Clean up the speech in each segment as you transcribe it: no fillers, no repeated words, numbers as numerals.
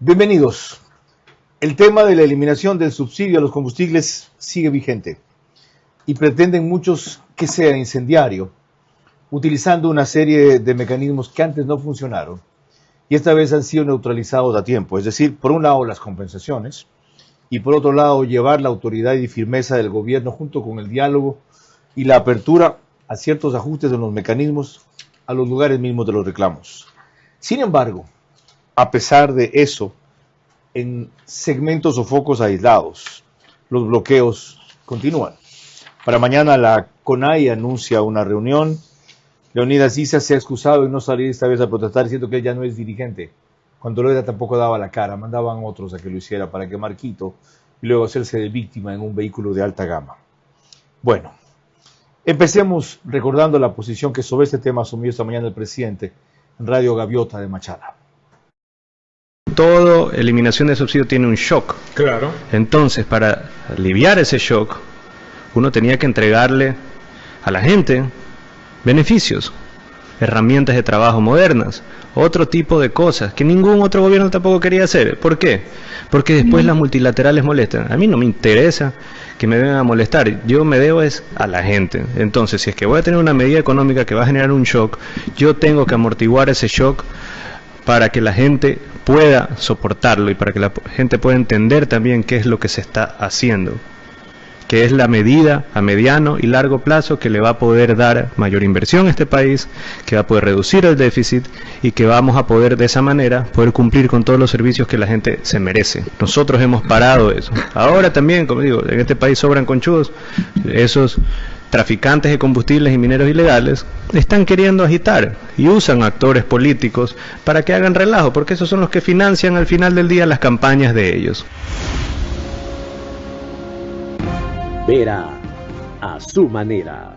Bienvenidos. El tema de la eliminación del subsidio a los combustibles sigue vigente y pretenden muchos que sea incendiario, utilizando una serie de mecanismos que antes no funcionaron y esta vez han sido neutralizados a tiempo. Es decir, por un lado las compensaciones y por otro lado llevar la autoridad y firmeza del gobierno junto con el diálogo y la apertura a ciertos ajustes en los mecanismos a los lugares mismos de los reclamos. Sin embargo, a pesar de eso, en segmentos o focos aislados, los bloqueos continúan. Para mañana la CONAI anuncia una reunión. Leonidas Issa se ha excusado en no salir esta vez a protestar, diciendo que él ya no es dirigente. Cuando lo era tampoco daba la cara, mandaban otros a que lo hiciera para quemar Quito y luego hacerse de víctima en un vehículo de alta gama. Bueno, empecemos recordando la posición que sobre este tema asumió esta mañana el presidente en Radio Gaviota de Machala. Todo eliminación de subsidio tiene un shock. Claro. Entonces, para aliviar ese shock, uno tenía que entregarle a la gente beneficios, herramientas de trabajo modernas, otro tipo de cosas que ningún otro gobierno tampoco quería hacer. ¿Por qué? Porque después las multilaterales molestan. A mí no me interesa que me vengan a molestar, yo me debo es a la gente. Entonces, si es que voy a tener una medida económica que va a generar un shock, yo tengo que amortiguar ese shock para que la gente pueda soportarlo y para que la gente pueda entender también qué es lo que se está haciendo, que es la medida a mediano y largo plazo que le va a poder dar mayor inversión a este país, que va a poder reducir el déficit y que vamos a poder de esa manera poder cumplir con todos los servicios que la gente se merece. Nosotros hemos parado eso. Ahora también, como digo, en este país sobran conchudos, esos traficantes de combustibles y mineros ilegales están queriendo agitar y usan actores políticos para que hagan relajo, porque esos son los que financian al final del día las campañas de ellos. Vera a su manera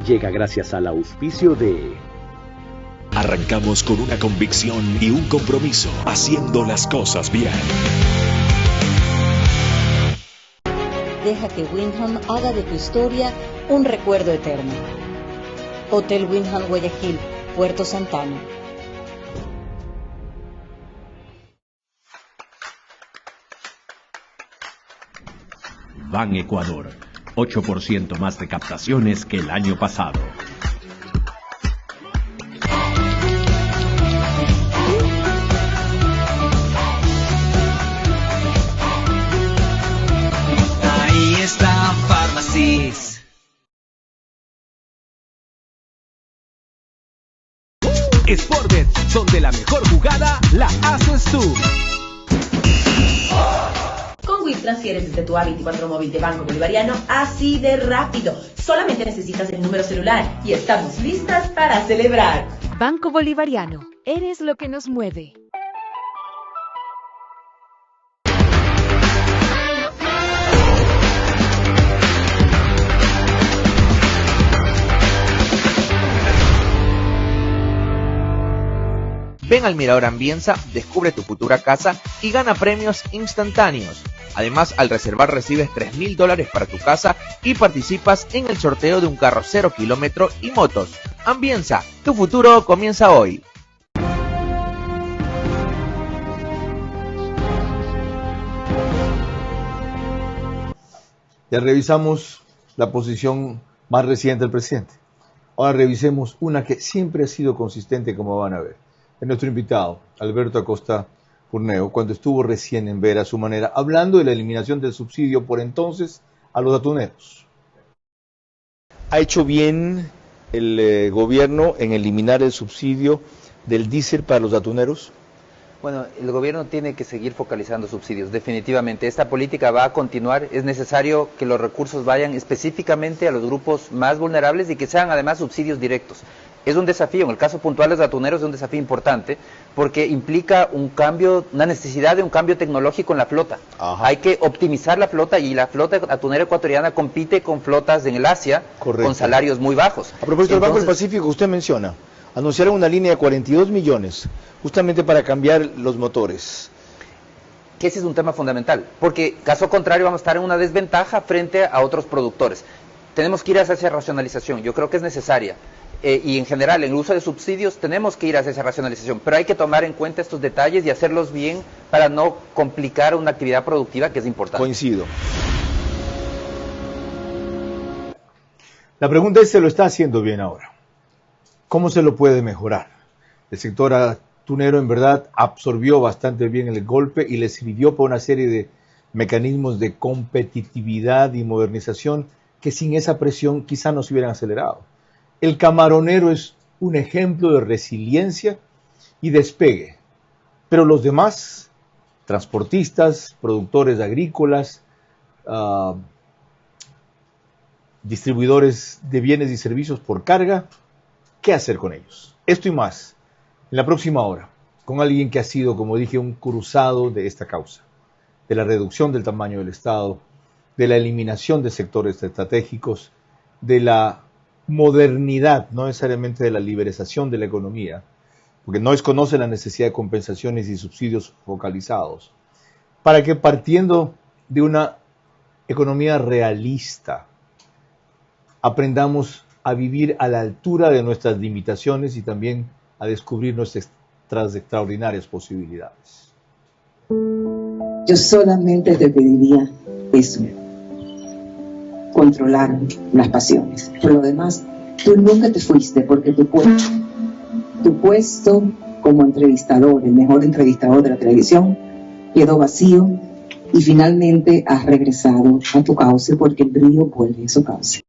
llega gracias al auspicio de... Arrancamos con una convicción y un compromiso, haciendo las cosas bien. Deja que Wyndham haga de tu historia un recuerdo eterno. Hotel Wyndham Guayaquil, Puerto Santana. Ban Ecuador, 8% más de captaciones que el año pasado. Ahí está Pharmacies. Sportbet, donde la mejor jugada la haces tú. Con WIP transfieres desde tu A24 móvil de Banco Bolivariano así de rápido. Solamente necesitas el número celular y estamos listas para celebrar. Banco Bolivariano, eres lo que nos mueve. Ven al Mirador Ambienza, descubre tu futura casa y gana premios instantáneos. Además, al reservar recibes $3,000 para tu casa y participas en el sorteo de un carro 0 kilómetro y motos. Ambienza, tu futuro comienza hoy. Ya revisamos la posición más reciente del presidente. Ahora revisemos una que siempre ha sido consistente, como van a ver. Es nuestro invitado, Alberto Acosta Purneo, cuando estuvo recién en Vera a su manera, hablando de la eliminación del subsidio por entonces a los atuneros. ¿Ha hecho bien el gobierno en eliminar el subsidio del diésel para los atuneros? Bueno, el gobierno tiene que seguir focalizando subsidios, definitivamente. Esta política va a continuar, es necesario que los recursos vayan específicamente a los grupos más vulnerables y que sean además subsidios directos. Es un desafío, en el caso puntual de los atuneros es un desafío importante porque implica un cambio, una necesidad de un cambio tecnológico en la flota. Ajá. Hay que optimizar la flota y la flota atunera ecuatoriana compite con flotas en el Asia. Correcto. Con salarios muy bajos. A propósito del Banco del Pacífico, usted menciona, anunciaron una línea de 42 millones justamente para cambiar los motores. Que ese es un tema fundamental, porque caso contrario vamos a estar en una desventaja frente a otros productores. Tenemos que ir hacia esa racionalización, yo creo que es necesaria. y en general en el uso de subsidios tenemos que ir hacia esa racionalización, pero hay que tomar en cuenta estos detalles y hacerlos bien para no complicar una actividad productiva que es importante. Coincido. La pregunta es, ¿se lo está haciendo bien ahora? ¿Cómo se lo puede mejorar? El sector atunero en verdad absorbió bastante bien el golpe y le sirvió para una serie de mecanismos de competitividad y modernización que sin esa presión quizá no se hubieran acelerado. El camaronero es un ejemplo de resiliencia y despegue, pero los demás, transportistas, productores agrícolas, distribuidores de bienes y servicios por carga, ¿qué hacer con ellos? Esto y más, en la próxima hora, con alguien que ha sido, como dije, un cruzado de esta causa, de la reducción del tamaño del Estado, de la eliminación de sectores estratégicos, de la modernidad, no necesariamente de la liberalización de la economía, porque no desconoce la necesidad de compensaciones y subsidios focalizados, para que partiendo de una economía realista, aprendamos a vivir a la altura de nuestras limitaciones y también a descubrir nuestras extraordinarias posibilidades. Yo solamente te pediría eso, controlar las pasiones. Por lo demás, tú nunca te fuiste porque tu puesto como entrevistador, el mejor entrevistador de la televisión, quedó vacío y finalmente has regresado a tu cauce porque el brillo vuelve a su cauce.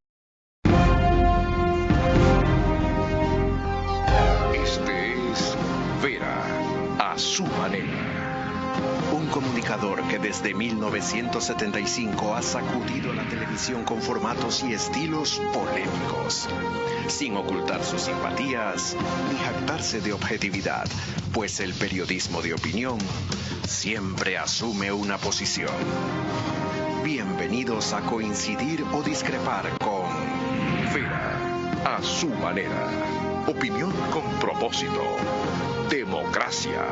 Este es Vera a su manera. Un comunicador que desde 1975 ha sacudido la televisión con formatos y estilos polémicos, sin ocultar sus simpatías ni jactarse de objetividad, pues el periodismo de opinión siempre asume una posición. Bienvenidos a coincidir o discrepar con Vera a su manera. Opinión con propósito. Democracia.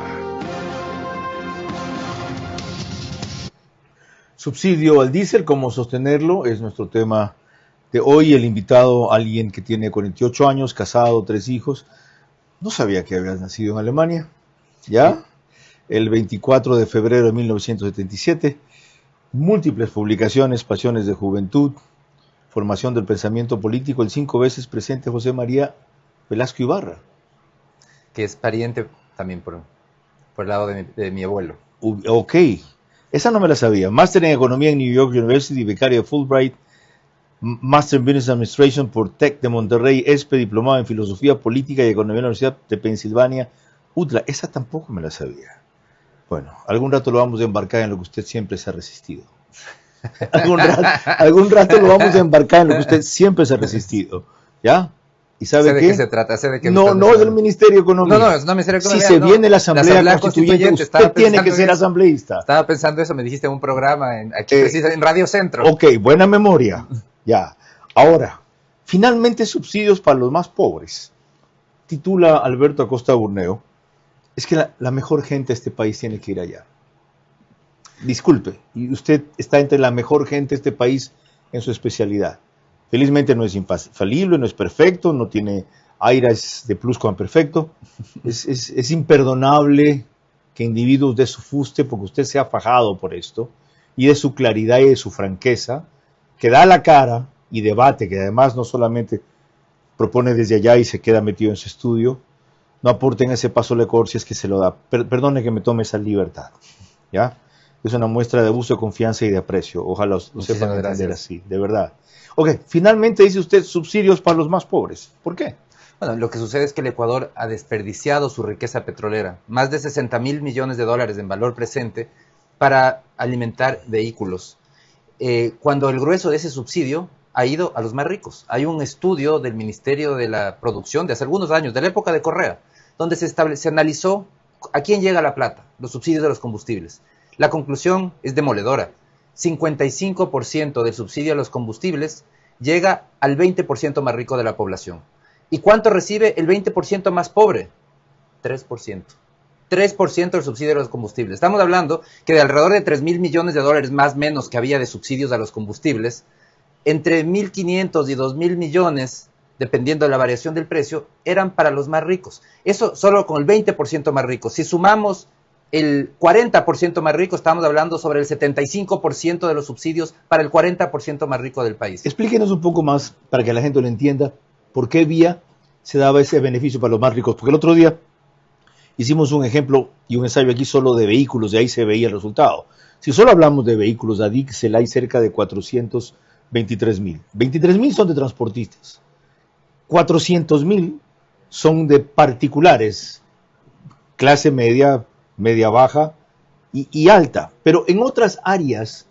Subsidio al diésel, cómo sostenerlo, es nuestro tema de hoy. El invitado, alguien que tiene 48 años, casado, 3 hijos. No sabía que habías nacido en Alemania, ¿ya? El 24 de febrero de 1977. Múltiples publicaciones, Pasiones de Juventud, Formación del Pensamiento Político, el 5 veces presidente José María Velasco Ibarra. Que es pariente también por el lado de mi abuelo. Ok. Esa no me la sabía. Máster en Economía en New York University, becario de Fulbright, Master in Business Administration por Tec de Monterrey, ESPE, diplomado en Filosofía Política y Economía en la Universidad de Pensilvania, UTLA. Esa tampoco me la sabía. Bueno, algún rato lo vamos a embarcar en lo que usted siempre se ha resistido. Algún rato lo vamos a embarcar en lo que usted siempre se ha resistido. ¿Ya? ¿Y sabe ¿De qué se trata? No es del Ministerio de Economía. No, es del Ministerio de Economía. Si se viene la Asamblea Constituyente, usted tiene que ser asambleísta. Estaba pensando eso, me dijiste en un programa aquí en Radio Centro. Ok, buena memoria. Ya. Ahora, finalmente subsidios para los más pobres. Titula Alberto Acosta Burneo. Es que la mejor gente de este país tiene que ir allá. Disculpe, y usted está entre la mejor gente de este país en su especialidad. Felizmente no es infalible, no es perfecto, no tiene aires de pluscuamperfecto. Es imperdonable que individuos de su fuste, porque usted se ha fajado por esto, y de su claridad y de su franqueza, que da la cara y debate, que además no solamente propone desde allá y se queda metido en su estudio, no aporten ese paso lecor si es que se lo da. Perdone que me tome esa libertad, ¿ya? Es una muestra de abuso de confianza y de aprecio. Ojalá lo sepan entender así, de verdad. Ok, finalmente dice usted subsidios para los más pobres. ¿Por qué? Bueno, lo que sucede es que el Ecuador ha desperdiciado su riqueza petrolera, más de 60.000 millones de dólares en valor presente, para alimentar vehículos. Cuando el grueso de ese subsidio ha ido a los más ricos. Hay un estudio del Ministerio de la Producción de hace algunos años, de la época de Correa, donde se analizó a quién llega la plata, los subsidios de los combustibles. La conclusión es demoledora. 55% del subsidio a los combustibles llega al 20% más rico de la población. ¿Y cuánto recibe el 20% más pobre? 3%. 3% del subsidio a los combustibles. Estamos hablando que de alrededor de 3.000 millones de dólares más menos que había de subsidios a los combustibles, entre 1.500 y 2.000 millones dependiendo de la variación del precio, eran para los más ricos. Eso solo con el 20% más rico. Si sumamos el 40% más rico, estamos hablando sobre el 75% de los subsidios para el 40% más rico del país. Explíquenos un poco más, para que la gente lo entienda, por qué vía se daba ese beneficio para los más ricos. Porque el otro día hicimos un ejemplo y un ensayo aquí solo de vehículos, de ahí se veía el resultado. Si solo hablamos de vehículos a diésel, hay cerca de 423.000. 23.000 son de transportistas. 400.000 son de particulares, clase media, media baja y alta. Pero en otras áreas,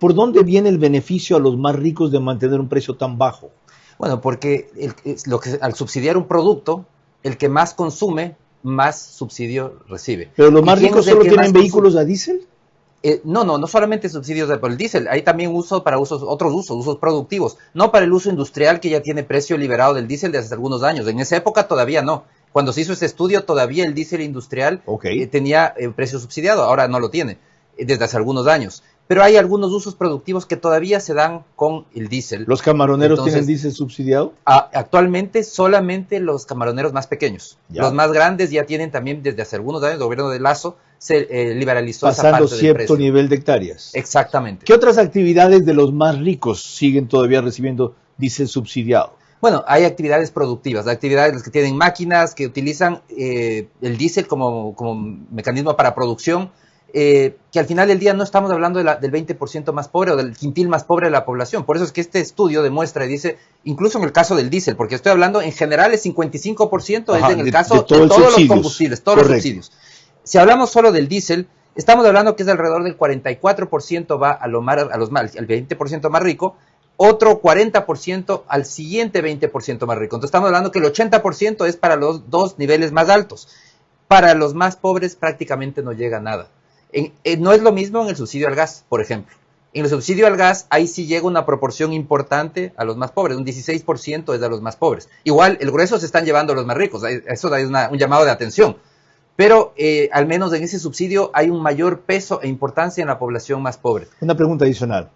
¿por dónde viene el beneficio a los más ricos de mantener un precio tan bajo? Bueno, porque al subsidiar un producto, el que más consume, más subsidio recibe. ¿Pero los más ricos solo tienen vehículos a diésel? No solamente subsidios por el diésel, hay también uso para otros usos productivos, no para el uso industrial que ya tiene precio liberado del diésel desde hace algunos años. En esa época todavía no. Cuando se hizo ese estudio, todavía el diésel industrial tenía precio subsidiado, ahora no lo tiene, desde hace algunos años. Pero hay algunos usos productivos que todavía se dan con el diésel. ¿Los camaroneros tienen diésel subsidiado? Actualmente solamente los camaroneros más pequeños. Ya. Los más grandes ya tienen también desde hace algunos años, el gobierno de Lasso se liberalizó esa pasando parte del precio. cierto nivel de hectáreas. Exactamente. ¿Qué otras actividades de los más ricos siguen todavía recibiendo diésel subsidiado? Bueno, hay actividades productivas, actividades que tienen máquinas, que utilizan el diésel como mecanismo para producción, que al final del día no estamos hablando del 20% más pobre o del quintil más pobre de la población. Por eso es que este estudio demuestra y dice, incluso en el caso del diésel, porque estoy hablando en general el 55% es en el caso de todos los combustibles, todos los subsidios. Si hablamos solo del diésel, estamos hablando que es alrededor del 44% va al 20% más rico, otro 40% al siguiente 20% más rico. Entonces estamos hablando que el 80% es para los dos niveles más altos. Para los más pobres prácticamente no llega nada. No es lo mismo en el subsidio al gas, por ejemplo. En el subsidio al gas, ahí sí llega una proporción importante a los más pobres, un 16% es a los más pobres. Igual, el grueso se están llevando a los más ricos, eso es un llamado de atención. Pero al menos en ese subsidio hay un mayor peso e importancia en la población más pobre. Una pregunta adicional,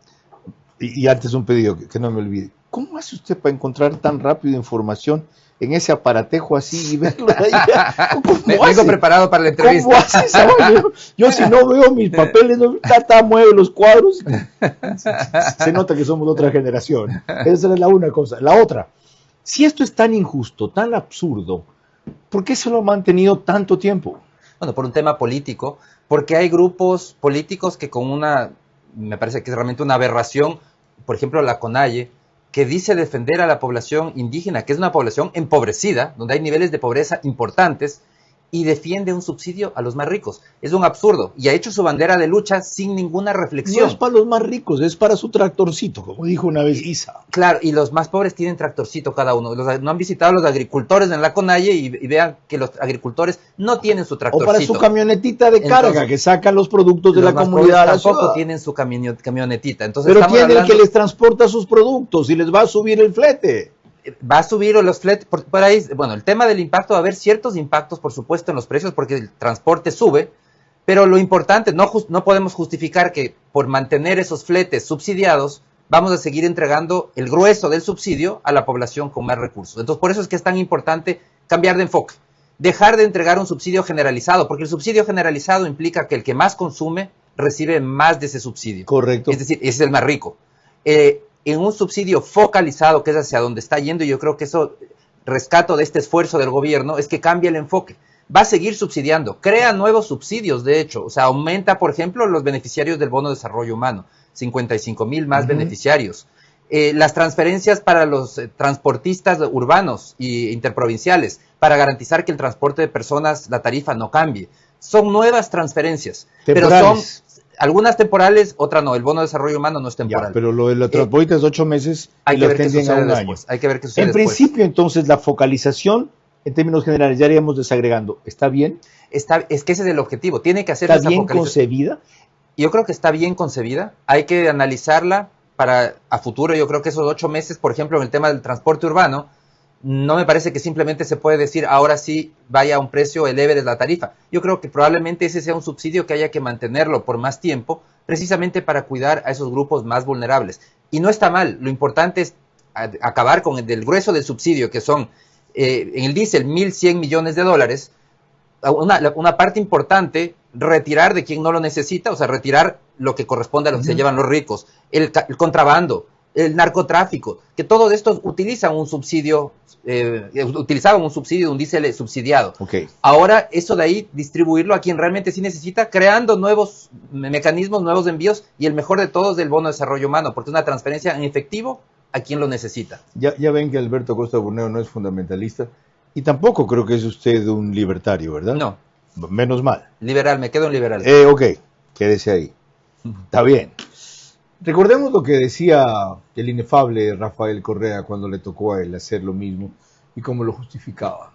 y antes un pedido que no me olvide. ¿Cómo hace usted para encontrar tan rápido información en ese aparatejo así y verlo ahí? Vengo preparado para la entrevista. ¿Cómo hace esa vaina? Yo si no veo mis papeles, mueve los cuadros. Se nota que somos de otra generación. Esa es una cosa. La otra, si esto es tan injusto, tan absurdo, ¿por qué se lo ha mantenido tanto tiempo? Bueno, por un tema político, porque hay grupos políticos que me parece que es realmente una aberración, por ejemplo la CONAIE, que dice defender a la población indígena, que es una población empobrecida, donde hay niveles de pobreza importantes, y defiende un subsidio a los más ricos. Es un absurdo, y ha hecho su bandera de lucha sin ninguna reflexión. No es para los más ricos, es para su tractorcito, como dijo una vez Isa. Claro, y los más pobres tienen tractorcito cada uno. No han visitado a los agricultores en la CONAIE y vean que los agricultores no tienen su tractorcito. O para su camionetita de carga. Entonces, que sacan los productos de la comunidad a la ciudad. Tampoco tienen su camionetita. Entonces, pero tienen el que les transporta sus productos y les va a subir el flete. Va a subir los fletes, por ahí, bueno, el tema del impacto, va a haber ciertos impactos, por supuesto, en los precios, porque el transporte sube, pero lo importante, no podemos justificar que por mantener esos fletes subsidiados, vamos a seguir entregando el grueso del subsidio a la población con más recursos. Entonces, por eso es que es tan importante cambiar de enfoque, dejar de entregar un subsidio generalizado, porque el subsidio generalizado implica que el que más consume recibe más de ese subsidio. Correcto. Es decir, ese es el más rico. En un subsidio focalizado, que es hacia donde está yendo, y yo creo que eso, rescato de este esfuerzo del gobierno, es que cambia el enfoque. Va a seguir subsidiando, crea nuevos subsidios, de hecho, o sea, aumenta, por ejemplo, los beneficiarios del Bono de Desarrollo Humano, 55,000 más beneficiarios. Las transferencias para los transportistas urbanos e interprovinciales, para garantizar que el transporte de personas, la tarifa no cambie. Son nuevas transferencias, pero son algunas temporales, otras no. El Bono de Desarrollo Humano no es temporal. Ya, pero lo de la transporte es 8 meses hay y que lo ver qué extienden a un año. Hay que ver qué sucede En principio, entonces, la focalización, en términos generales, ya iríamos desagregando. ¿Está bien? Es que ese es el objetivo. Tiene que hacerse ¿Está bien concebida? Yo creo que está bien concebida. Hay que analizarla para a futuro. Yo creo que esos 8 meses, por ejemplo, en el tema del transporte urbano, no me parece que simplemente se puede decir ahora sí vaya a un precio, eleve la tarifa. Yo creo que probablemente ese sea un subsidio que haya que mantenerlo por más tiempo, precisamente para cuidar a esos grupos más vulnerables. Y no está mal, lo importante es acabar con el del grueso del subsidio, que son en el diésel 1.100 millones de dólares, una parte importante, retirar de quien no lo necesita, o sea, retirar lo que corresponde a lo que se llevan los ricos, el contrabando, el narcotráfico, que todos estos utilizan un subsidio, utilizaban un subsidio de un diésel subsidiado. Okay. Ahora, eso de ahí, distribuirlo a quien realmente sí necesita, creando nuevos mecanismos, nuevos envíos, y el mejor de todos del bono de desarrollo humano, porque es una transferencia en efectivo a quien lo necesita. Ya ven que Alberto Acosta Burneo no es fundamentalista, y tampoco creo que es usted un libertario, ¿verdad? No. Menos mal. Liberal, me quedo en liberal. Ok, quédese ahí. Está bien. Recordemos lo que decía el inefable Rafael Correa cuando le tocó a él hacer lo mismo y cómo lo justificaba.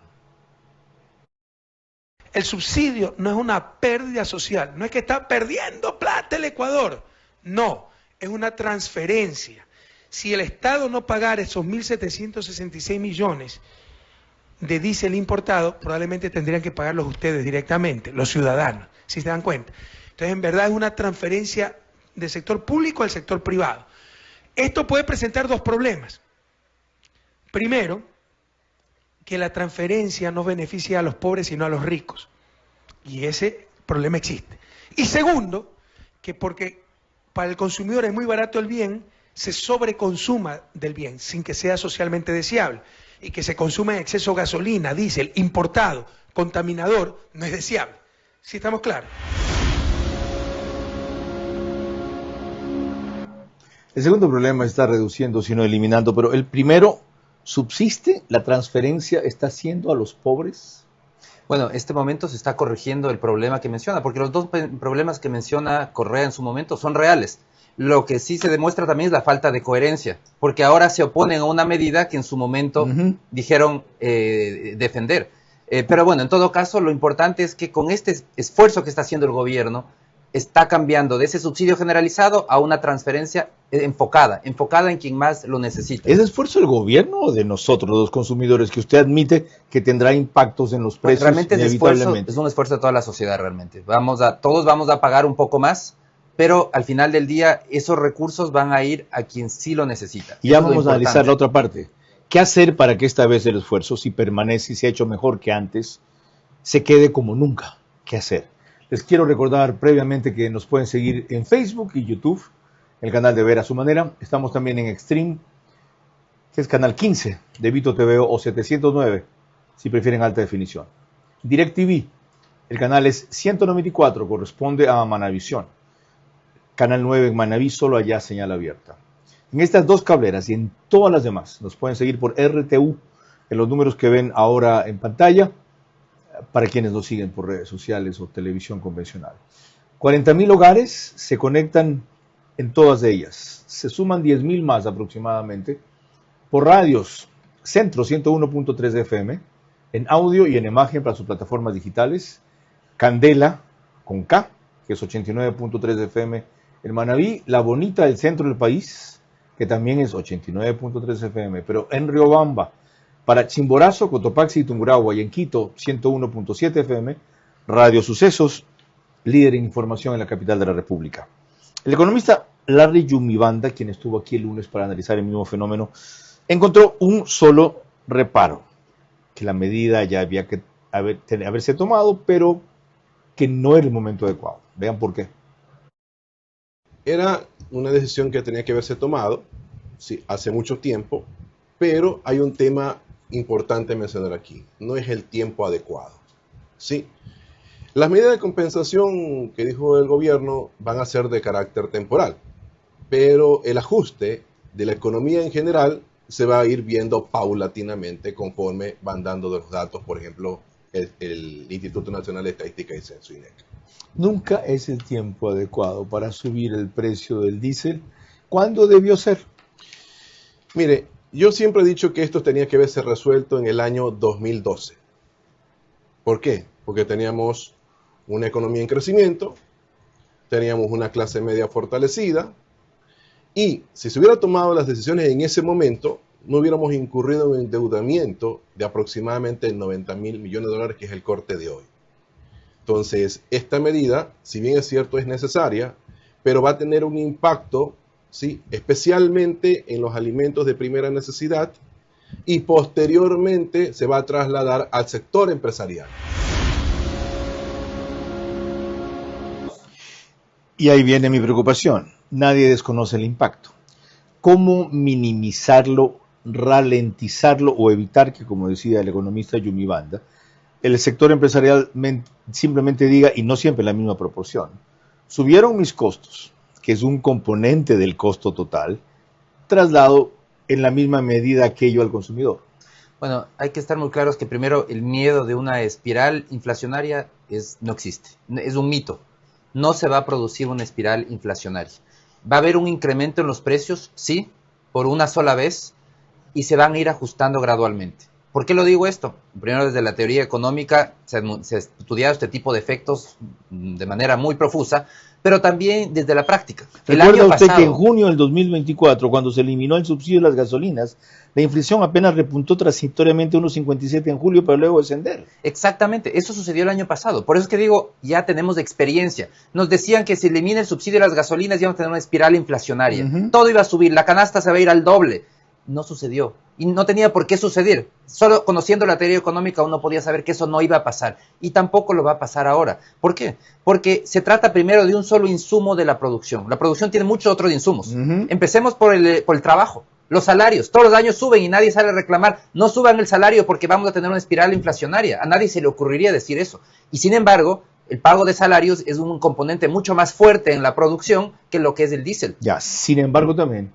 El subsidio no es una pérdida social, no es que está perdiendo plata el Ecuador, no, es una transferencia. Si el Estado no pagara esos 1.766 millones de diésel importado, probablemente tendrían que pagarlos ustedes directamente, los ciudadanos, si se dan cuenta. Entonces, en verdad es una transferencia del sector público al sector privado. Esto puede presentar dos problemas. Primero, que la transferencia no beneficia a los pobres sino a los ricos. Y ese problema existe. Y segundo, que porque para el consumidor es muy barato el bien, se sobreconsuma del bien sin que sea socialmente deseable. Y que se consuma en exceso gasolina, diésel, importado, contaminador, no es deseable. ¿Sí estamos claros? El segundo problema está reduciendo, sino eliminando, pero el primero, ¿subsiste? ¿La transferencia está haciendo a los pobres? Bueno, en este momento se está corrigiendo el problema que menciona, porque los dos problemas que menciona Correa en su momento son reales. Lo que sí se demuestra también es la falta de coherencia, porque ahora se oponen a una medida que en su momento dijeron defender. Pero bueno, en todo caso, lo importante es que con este esfuerzo que está haciendo el gobierno, está cambiando de ese subsidio generalizado a una transferencia enfocada en quien más lo necesita. ¿Es esfuerzo del gobierno o de nosotros, los consumidores, que usted admite que tendrá impactos en los precios? Realmente es un esfuerzo de toda la sociedad realmente. Todos vamos a pagar un poco más, pero al final del día esos recursos van a ir a quien sí lo necesita. Y ya vamos a analizar la otra parte. ¿Qué hacer para que esta vez el esfuerzo, si permanece y se ha hecho mejor que antes, se quede como nunca? ¿Qué hacer? Les quiero recordar previamente que nos pueden seguir en Facebook y YouTube, el canal de Ver a su Manera. Estamos también en Extreme, que es canal 15 de Vito TV o 709, si prefieren alta definición. DirecTV, el canal es 194, corresponde a Manavisión. Canal 9 en Manaví, solo allá señal abierta. En estas dos cableras y en todas las demás, nos pueden seguir por RTU, en los números que ven ahora en pantalla, para quienes nos siguen por redes sociales o televisión convencional. 40.000 hogares se conectan en todas ellas. Se suman 10.000 más aproximadamente por radios. Centro 101.3 FM, en audio y en imagen para sus plataformas digitales. Candela, con K, que es 89.3 FM en Manaví. La Bonita del centro del país, que también es 89.3 FM, pero en Riobamba, para Chimborazo, Cotopaxi y Tungurahua, y en Quito, 101.7 FM, Radio Sucesos, líder en información en la capital de la República. El economista Larry Yumibanda, quien estuvo aquí el lunes para analizar el mismo fenómeno, encontró un solo reparo, que la medida ya había que haberse tomado, pero que no era el momento adecuado. Vean por qué. Era una decisión que tenía que haberse tomado, sí, hace mucho tiempo, pero hay un tema importante mencionar aquí. No es el tiempo adecuado. ¿Sí? Las medidas de compensación que dijo el gobierno van a ser de carácter temporal, pero el ajuste de la economía en general se va a ir viendo paulatinamente conforme van dando los datos, por ejemplo, el Instituto Nacional de Estadística y Censo, INEC. Nunca es el tiempo adecuado para subir el precio del diésel. ¿Cuándo debió ser? Mire, yo siempre he dicho que esto tenía que haberse resuelto en el año 2012. ¿Por qué? Porque teníamos una economía en crecimiento, teníamos una clase media fortalecida, y si se hubieran tomado las decisiones en ese momento, no hubiéramos incurrido en un endeudamiento de aproximadamente 90.000 millones de dólares, que es el corte de hoy. Entonces, esta medida, si bien es cierto, es necesaria, pero va a tener un impacto ¿sí? Especialmente en los alimentos de primera necesidad, y posteriormente se va a trasladar al sector empresarial. Y ahí viene mi preocupación. Nadie desconoce el impacto. ¿Cómo minimizarlo, ralentizarlo o evitar que, como decía el economista Yumi Banda, el sector empresarial simplemente diga, y no siempre en la misma proporción, subieron mis costos, que es un componente del costo total, traslado en la misma medida aquello al consumidor? Bueno, hay que estar muy claros que primero el miedo de una espiral inflacionaria no existe, es un mito. No se va a producir una espiral inflacionaria. Va a haber un incremento en los precios, sí, por una sola vez, y se van a ir ajustando gradualmente. ¿Por qué lo digo esto? Primero, desde la teoría económica se ha estudiado este tipo de efectos de manera muy profusa, pero también desde la práctica. ¿Recuerda usted que en junio del 2024, cuando se eliminó el subsidio de las gasolinas, la inflación apenas repuntó transitoriamente a 1,57 en julio, para luego descender? Exactamente, eso sucedió el año pasado. Por eso es que digo, ya tenemos experiencia. Nos decían que si elimina el subsidio de las gasolinas íbamos a tener una espiral inflacionaria. Todo iba a subir, la canasta se va a ir al doble. No sucedió. Y no tenía por qué suceder. Solo conociendo la teoría económica uno podía saber que eso no iba a pasar. Y tampoco lo va a pasar ahora. ¿Por qué? Porque se trata primero de un solo insumo de la producción. La producción tiene muchos otros insumos. Empecemos por el trabajo. Los salarios. Todos los años suben y nadie sale a reclamar. No suban el salario porque vamos a tener una espiral inflacionaria. A nadie se le ocurriría decir eso. Y sin embargo, el pago de salarios es un componente mucho más fuerte en la producción que lo que es el diésel. Ya, sin embargo también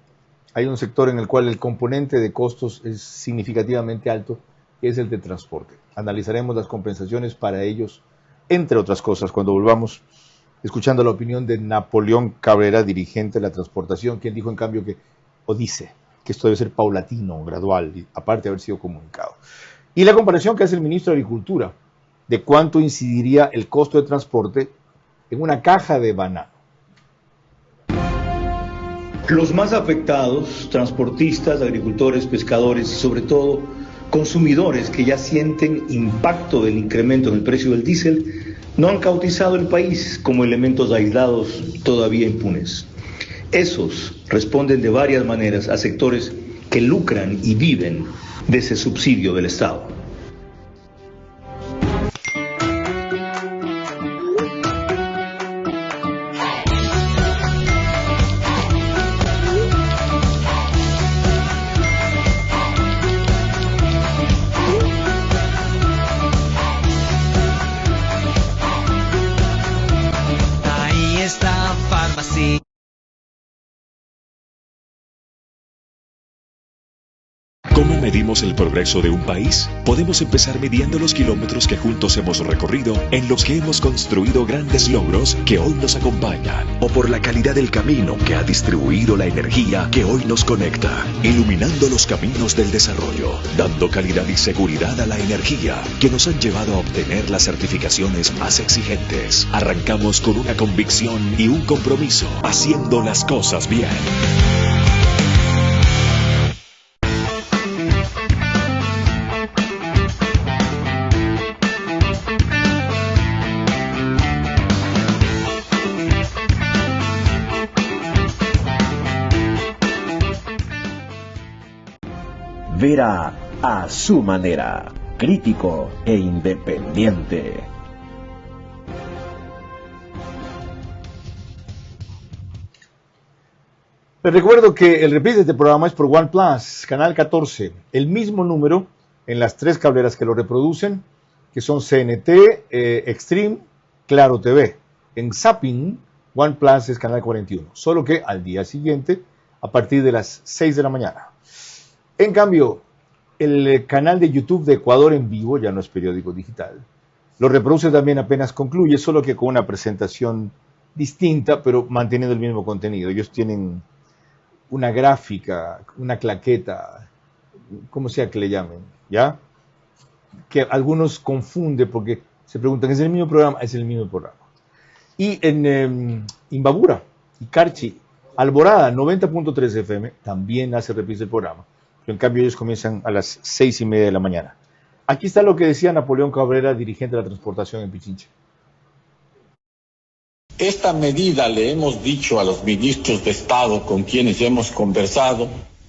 hay un sector en el cual el componente de costos es significativamente alto, que es el de transporte. Analizaremos las compensaciones para ellos, entre otras cosas, cuando volvamos, escuchando la opinión de Napoleón Cabrera, dirigente de la transportación, quien dijo en cambio dice que esto debe ser paulatino, gradual, aparte de haber sido comunicado. Y la comparación que hace el ministro de Agricultura, de cuánto incidiría el costo de transporte en una caja de banano. Los más afectados, transportistas, agricultores, pescadores y sobre todo consumidores que ya sienten impacto del incremento en el precio del diésel, no han cautizado el país como elementos aislados todavía impunes. Esos responden de varias maneras a sectores que lucran y viven de ese subsidio del Estado. ¿Cómo medimos el progreso de un país? Podemos empezar midiendo los kilómetros que juntos hemos recorrido, en los que hemos construido grandes logros que hoy nos acompañan, o por la calidad del camino que ha distribuido la energía que hoy nos conecta, iluminando los caminos del desarrollo, dando calidad y seguridad a la energía que nos han llevado a obtener las certificaciones más exigentes. Arrancamos con una convicción y un compromiso, haciendo las cosas bien. Vera a su manera, crítico e independiente. Les recuerdo que el reprise de este programa es por OnePlus, canal 14, el mismo número en las 3 cableras que lo reproducen, que son CNT, Extreme, Claro TV. En Zapping, OnePlus es canal 41, solo que al día siguiente, a partir de las 6 de la mañana. En cambio, el canal de YouTube de Ecuador en vivo, ya no es periódico digital, lo reproduce también apenas concluye, solo que con una presentación distinta, pero manteniendo el mismo contenido. Ellos tienen una gráfica, una claqueta, como sea que le llamen, ¿ya? Que algunos confunden porque se preguntan, ¿es el mismo programa? Es el mismo programa. Y en Imbabura y Carchi, Alborada, 90.3 FM, también hace reprise el programa. Pero en cambio ellos comienzan a las 6:30 de la mañana. Aquí está lo que decía Napoleón Cabrera, dirigente de la transportación en Pichincha. Esta medida, le hemos dicho a los ministros de Estado con quienes hemos conversado,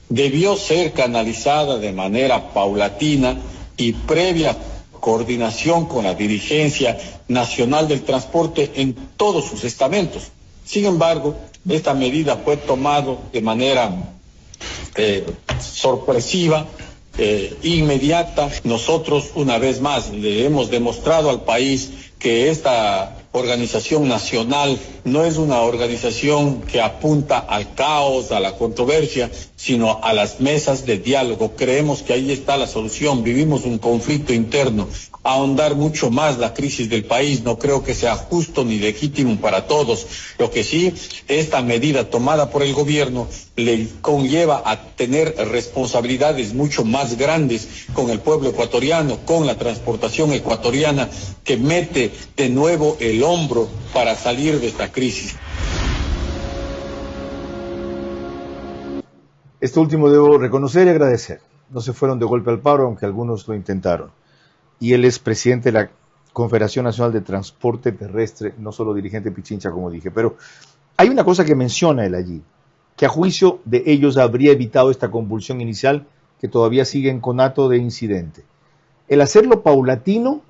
debió ser canalizada de manera paulatina y previa coordinación con la dirigencia nacional del transporte en todos sus estamentos. Sin embargo, esta medida fue tomada de manera sorpresiva, inmediata. Nosotros, una vez más, le hemos demostrado al país que esta organización nacional no es una organización que apunta al caos, a la controversia, sino a las mesas de diálogo. Creemos que ahí está la solución. Vivimos un conflicto interno. Ahondar mucho más la crisis del país no creo que sea justo ni legítimo para todos. Lo que sí, esta medida tomada por el gobierno le conlleva a tener responsabilidades mucho más grandes con el pueblo ecuatoriano, con la transportación ecuatoriana, que mete de nuevo el hombro para salir de esta crisis. Esto último debo reconocer y agradecer. No se fueron de golpe al paro, aunque algunos lo intentaron. Y él es presidente de la Confederación Nacional de Transporte Terrestre, no solo dirigente Pichincha, como dije. Pero hay una cosa que menciona él allí, que a juicio de ellos habría evitado esta convulsión inicial que todavía sigue en conato de incidente. El hacerlo paulatino,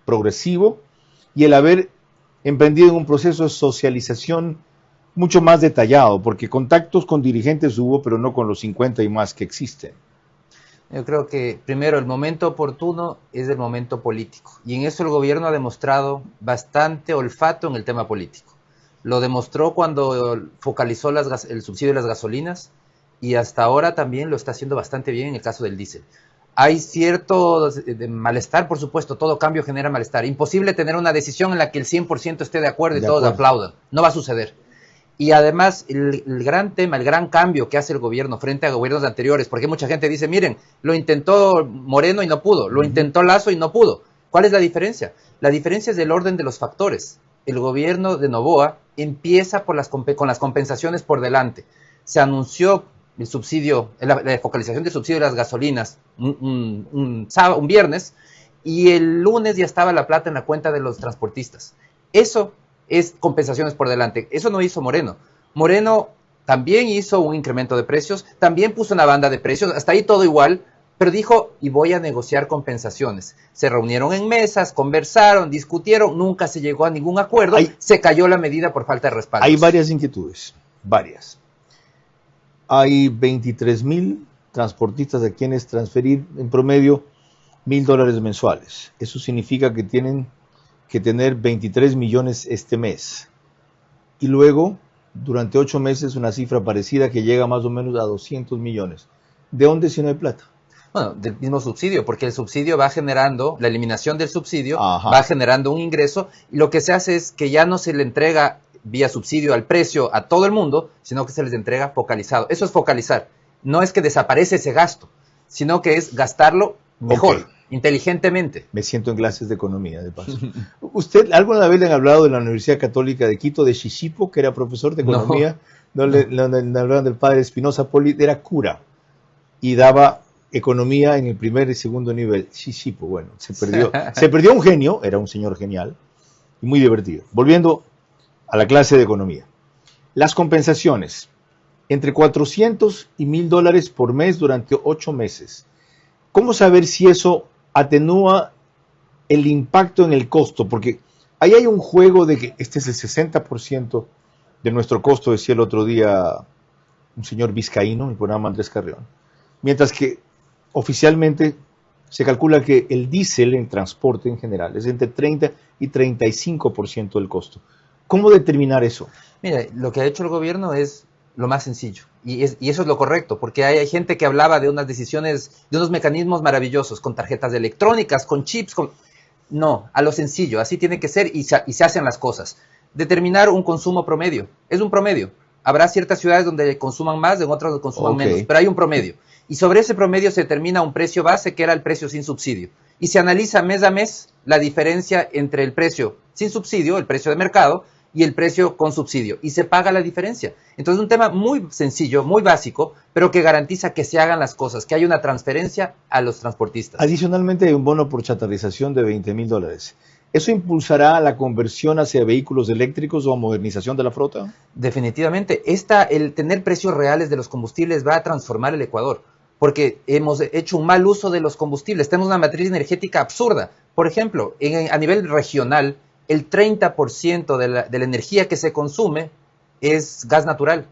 progresivo, y el haber emprendido en un proceso de socialización mucho más detallado, porque contactos con dirigentes hubo, pero no con los 50 y más que existen. Yo creo que, primero, el momento oportuno es el momento político, y en eso el gobierno ha demostrado bastante olfato en el tema político. Lo demostró cuando focalizó el subsidio de las gasolinas, y hasta ahora también lo está haciendo bastante bien en el caso del diésel. Hay cierto malestar, por supuesto, todo cambio genera malestar. Imposible tener una decisión en la que el 100% esté de acuerdo y todos aplaudan. No va a suceder. Y además, el gran tema, el gran cambio que hace el gobierno frente a gobiernos anteriores, porque mucha gente dice, miren, lo intentó Moreno y no pudo, lo intentó Lasso y no pudo. ¿Cuál es la diferencia? La diferencia es del orden de los factores. El gobierno de Noboa empieza con las compensaciones por delante. Se anunció el subsidio, la focalización del subsidio de las gasolinas un viernes, y el lunes ya estaba la plata en la cuenta de los transportistas. Eso es compensaciones por delante. Eso no hizo Moreno. Moreno también hizo un incremento de precios, también puso una banda de precios, hasta ahí todo igual, pero dijo, y voy a negociar compensaciones. Se reunieron en mesas, conversaron, discutieron, nunca se llegó a ningún acuerdo, se cayó la medida por falta de respaldo. Hay varias inquietudes, varias. Hay 23,000 transportistas a quienes transferir en promedio $1,000 mensuales. Eso significa que tienen que tener 23 millones este mes. Y luego, durante 8 meses, una cifra parecida que llega más o menos a 200 millones. ¿De dónde si no hay plata? Bueno, del mismo subsidio, porque el subsidio va generando, la eliminación del subsidio va generando un ingreso, y lo que se hace es que ya no se le entrega vía subsidio al precio a todo el mundo, sino que se les entrega focalizado. Eso es focalizar. No es que desaparece ese gasto, sino que es gastarlo mejor, inteligentemente. Me siento en clases de economía, de paso. ¿Usted alguna vez le han hablado de la Universidad Católica de Quito, de Shishipo, que era profesor de economía? No le hablaron del padre Espinosa Poli, era cura y daba economía en el primer y segundo nivel. Shishipo, bueno, se perdió un genio, era un señor genial y muy divertido. Volviendo a la clase de economía. Las compensaciones, entre 400 y $1,000 por mes durante 8 meses. ¿Cómo saber si eso atenúa el impacto en el costo? Porque ahí hay un juego de que este es el 60% de nuestro costo, decía el otro día un señor vizcaíno en el programa Andrés Carrión. Mientras que oficialmente se calcula que el diésel en transporte en general es entre 30 y 35% del costo. ¿Cómo determinar eso? Mira, lo que ha hecho el gobierno es lo más sencillo, y eso es lo correcto, porque hay gente que hablaba de unas decisiones, de unos mecanismos maravillosos, con tarjetas electrónicas, con chips, no, a lo sencillo, así tiene que ser, y se hacen las cosas. Determinar un consumo promedio, es un promedio. Habrá ciertas ciudades donde consuman más, en otras donde consuman menos, pero hay un promedio. Y sobre ese promedio se determina un precio base, que era el precio sin subsidio. Y se analiza mes a mes la diferencia entre el precio sin subsidio, el precio de mercado, y el precio con subsidio, y se paga la diferencia. Entonces, un tema muy sencillo, muy básico, pero que garantiza que se hagan las cosas, que haya una transferencia a los transportistas. Adicionalmente, hay un bono por chatarrización de $20,000. ¿Eso impulsará la conversión hacia vehículos eléctricos o modernización de la flota? Definitivamente. El tener precios reales de los combustibles va a transformar el Ecuador, porque hemos hecho un mal uso de los combustibles. Tenemos una matriz energética absurda. Por ejemplo, a nivel regional, el 30% de la energía que se consume es gas natural.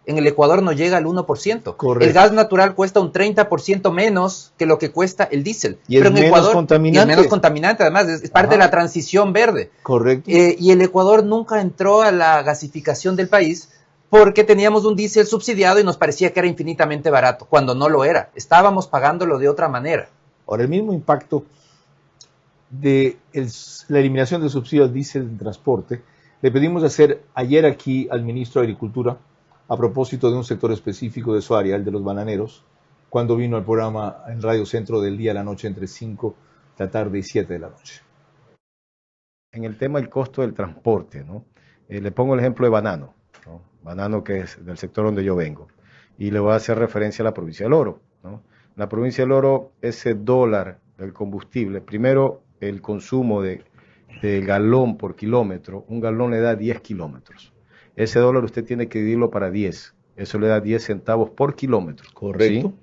En el Ecuador no llega al 1%. Correcto. El gas natural cuesta un 30% menos que lo que cuesta el diésel. Y es menos contaminante. Y es menos contaminante, además, es parte de la transición verde. Correcto. Y el Ecuador nunca entró a la gasificación del país porque teníamos un diésel subsidiado y nos parecía que era infinitamente barato, cuando no lo era. Estábamos pagándolo de otra manera. Ahora, el mismo impacto de la eliminación del subsidio al diésel en transporte, le pedimos hacer ayer aquí al ministro de Agricultura, a propósito de un sector específico de su área, el de los bananeros, cuando vino al programa en Radio Centro del día a la noche entre 5 de la tarde y 7 de la noche. En el tema del costo del transporte, ¿no? Le pongo el ejemplo de banano, ¿no? Banano que es del sector donde yo vengo, y le voy a hacer referencia a la provincia del Oro, ¿no? En la provincia del Oro, ese dólar del combustible, primero el consumo de galón por kilómetro, un galón le da 10 kilómetros. Ese dólar usted tiene que dividirlo para 10. Eso le da 10 centavos por kilómetro. Correcto.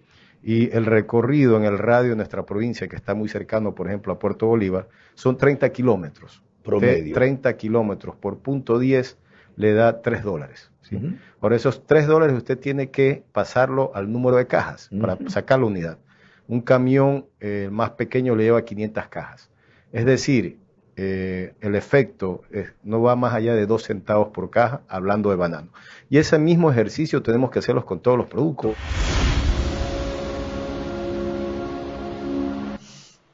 ¿Sí? Y el recorrido en el radio de nuestra provincia, que está muy cercano, por ejemplo, a Puerto Bolívar, son 30 kilómetros. Promedio. 30 kilómetros por punto 10 le da $3. ¿Sí? Por esos $3 usted tiene que pasarlo al número de cajas para sacar la unidad. Un camión más pequeño le lleva 500 cajas. Es decir, el efecto no va más allá de 2 centavos por caja, hablando de banano. Y ese mismo ejercicio tenemos que hacerlo con todos los productos.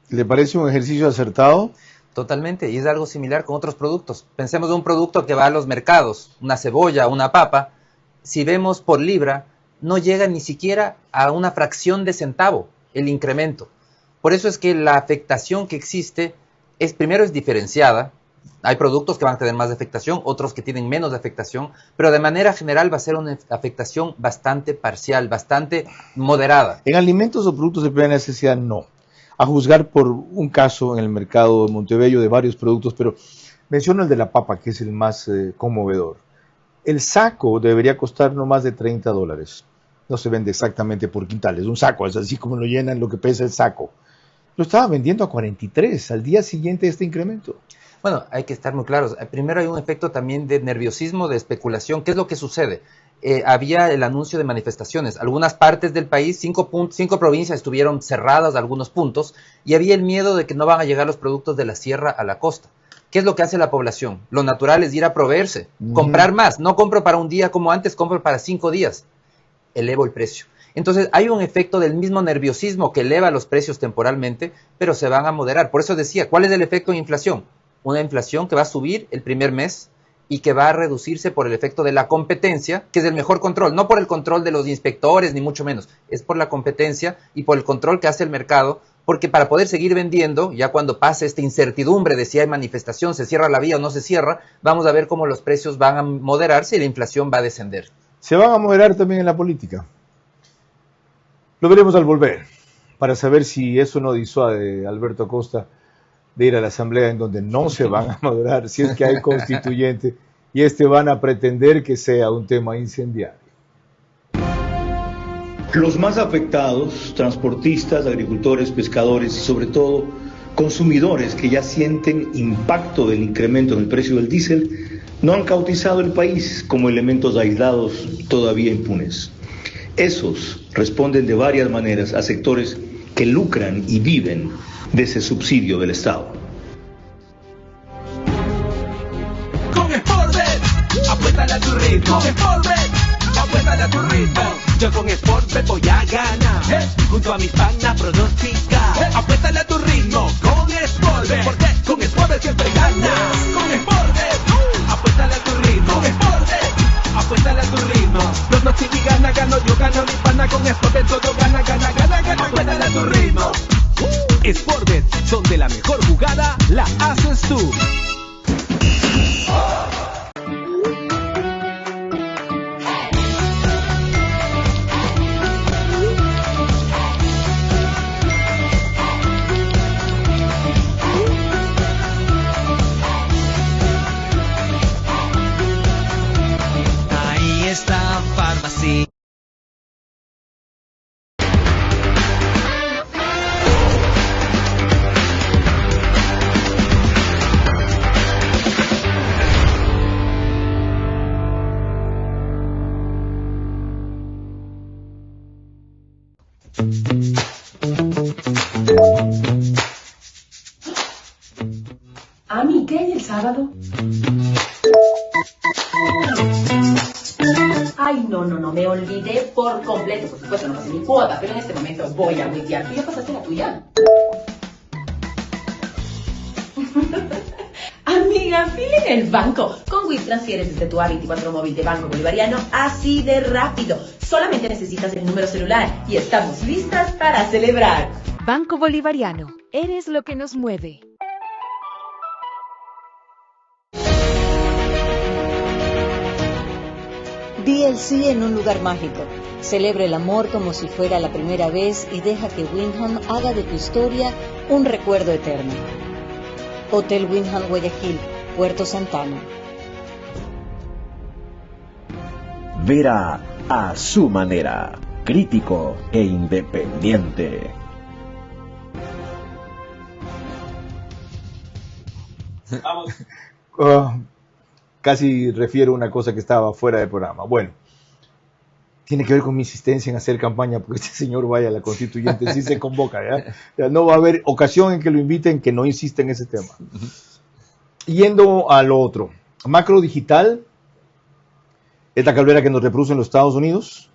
¿Le parece un ejercicio acertado? Totalmente, y es algo similar con otros productos. Pensemos en un producto que va a los mercados, una cebolla, una papa. Si vemos por libra, no llega ni siquiera a una fracción de centavo el incremento. Por eso es que la afectación que existe primero es diferenciada. Hay productos que van a tener más de afectación, otros que tienen menos de afectación, pero de manera general va a ser una afectación bastante parcial, bastante moderada. En alimentos o productos de primera necesidad, no. A juzgar por un caso en el mercado de Montebello de varios productos, pero menciono el de la papa, que es el más conmovedor. El saco debería costar no más de $30. No se vende exactamente por quintales. Un saco es así como lo llenan lo que pesa el saco. Lo estaba vendiendo a 43 al día siguiente de este incremento. Bueno, hay que estar muy claros. Primero hay un efecto también de nerviosismo, de especulación. ¿Qué es lo que sucede? Había el anuncio de manifestaciones. Algunas partes del país, 5 provincias estuvieron cerradas, algunos puntos, y había el miedo de que no van a llegar los productos de la sierra a la costa. ¿Qué es lo que hace la población? Lo natural es ir a proveerse, comprar más. No compro para un día como antes, compro para 5 días. Elevo el precio. Entonces hay un efecto del mismo nerviosismo que eleva los precios temporalmente, pero se van a moderar. Por eso decía, ¿cuál es el efecto de inflación? Una inflación que va a subir el primer mes y que va a reducirse por el efecto de la competencia, que es el mejor control, no por el control de los inspectores, ni mucho menos, es por la competencia y por el control que hace el mercado, porque para poder seguir vendiendo, ya cuando pase esta incertidumbre de si hay manifestación, se cierra la vía o no se cierra, vamos a ver cómo los precios van a moderarse y la inflación va a descender. ¿Se van a moderar también en la política? Lo veremos al volver, para saber si eso no disuade a Alberto Acosta de ir a la asamblea en donde no se van a moderar, si es que hay constituyente, y van a pretender que sea un tema incendiario. Los más afectados, transportistas, agricultores, pescadores y sobre todo consumidores que ya sienten impacto del incremento en el precio del diésel, no han cautizado el país como elementos aislados todavía impunes. Esos responden de varias maneras a sectores que lucran y viven de ese subsidio del Estado. Con Sportbet, apuéstale a tu ritmo. Con Sportbet, apuéstale a tu ritmo. Yo con Sportbet voy a ganar. Junto a mis panas pronosticar. Apuéstale a tu ritmo con Sportbet. Porque con Sportbet siempre ganas. Con Sportbet, apuéstale a tu ritmo. Con Sportbet, apuéstale a tu ritmo. Pronostica y gana, gano yo, gano mi pana. Con Sportbet todo gana, gana, gana, gana. Apuéstale a tu ritmo. Sportbet, donde la mejor jugada la haces tú. Ami, ¿qué hay el sábado? Ay, no, me olvidé por completo. Por supuesto, no pasé mi cuota, pero en este momento voy a witear. ¿Tú ya pasaste la tuya? Amiga, fila en el banco. Con WIP transfieres desde tu A24 móvil de Banco Bolivariano así de rápido. Solamente necesitas el número celular y estamos listas para celebrar. Banco Bolivariano, eres lo que nos mueve. Di el sí en un lugar mágico. Celebra el amor como si fuera la primera vez y deja que Wyndham haga de tu historia un recuerdo eterno. Hotel Wyndham Guayaquil, Puerto Santana. Vera a su manera, crítico e independiente. Casi refiero a una cosa que estaba fuera del programa. Bueno, tiene que ver con mi insistencia en hacer campaña porque este señor vaya a la constituyente, sí se convoca, ¿ya? Ya no va a haber ocasión en que lo inviten que no insista en ese tema. Yendo a lo otro, Macro Digital, esta calvera que nos reproduce en los Estados Unidos,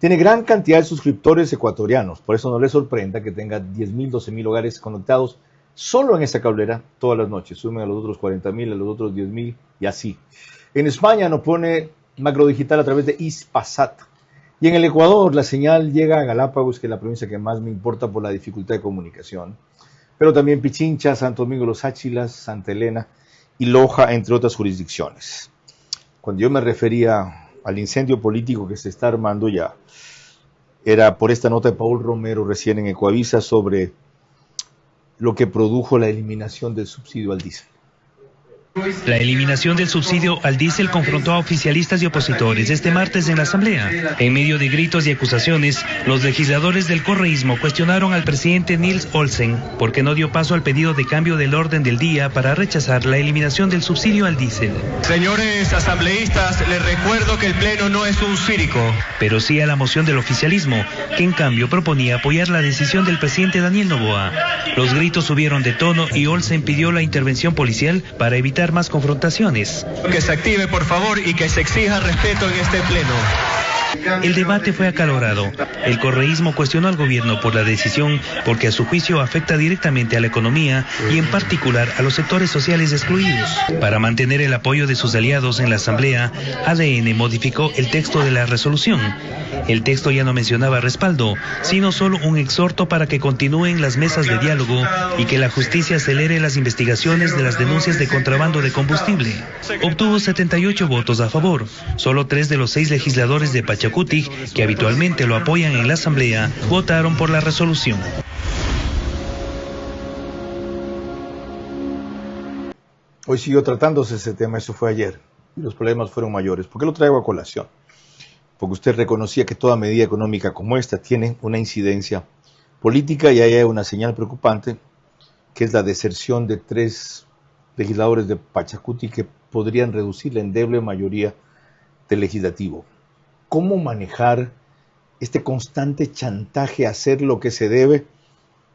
tiene gran cantidad de suscriptores ecuatorianos, por eso no les sorprenda que tenga 10.000, 12.000 hogares conectados solo en esa cablera todas las noches. Sumen a los otros 40.000, a los otros 10.000 y así. En España nos pone Macro Digital a través de Hispasat. Y en el Ecuador la señal llega a Galápagos, que es la provincia que más me importa por la dificultad de comunicación. Pero también Pichincha, Santo Domingo Los Áchilas, Santa Elena y Loja, entre otras jurisdicciones. Cuando yo me refería al incendio político que se está armando ya, era por esta nota de Paul Romero recién en Ecoavisa sobre lo que produjo la eliminación del subsidio al diésel. La eliminación del subsidio al diésel confrontó a oficialistas y opositores este martes en la Asamblea. En medio de gritos y acusaciones, los legisladores del correísmo cuestionaron al presidente Nils Olsen porque no dio paso al pedido de cambio del orden del día para rechazar la eliminación del subsidio al diésel. Señores asambleístas, les recuerdo que el Pleno no es un circo. Pero sí a la moción del oficialismo, que en cambio proponía apoyar la decisión del presidente Daniel Noboa. Los gritos subieron de tono y Olsen pidió la intervención policial para evitar más confrontaciones. Que se active, por favor, y que se exija respeto en este pleno. El debate fue acalorado. El correísmo cuestionó al gobierno por la decisión porque a su juicio afecta directamente a la economía y en particular a los sectores sociales excluidos. Para mantener el apoyo de sus aliados en la Asamblea, ADN modificó el texto de la resolución. El texto ya no mencionaba respaldo, sino solo un exhorto para que continúen las mesas de diálogo y que la justicia acelere las investigaciones de las denuncias de contrabando de combustible. Obtuvo 78 votos a favor. Solo 3 de los 6 legisladores de Pachacutic, que habitualmente lo apoyan en la Asamblea, votaron por la resolución. Hoy siguió tratándose ese tema, eso fue ayer, y los problemas fueron mayores. ¿Por qué lo traigo a colación? Porque usted reconocía que toda medida económica como esta tiene una incidencia política y ahí hay una señal preocupante, que es la deserción de 3 legisladores de Pachacuti que podrían reducir la endeble mayoría del legislativo. ¿Cómo manejar este constante chantaje a hacer lo que se debe,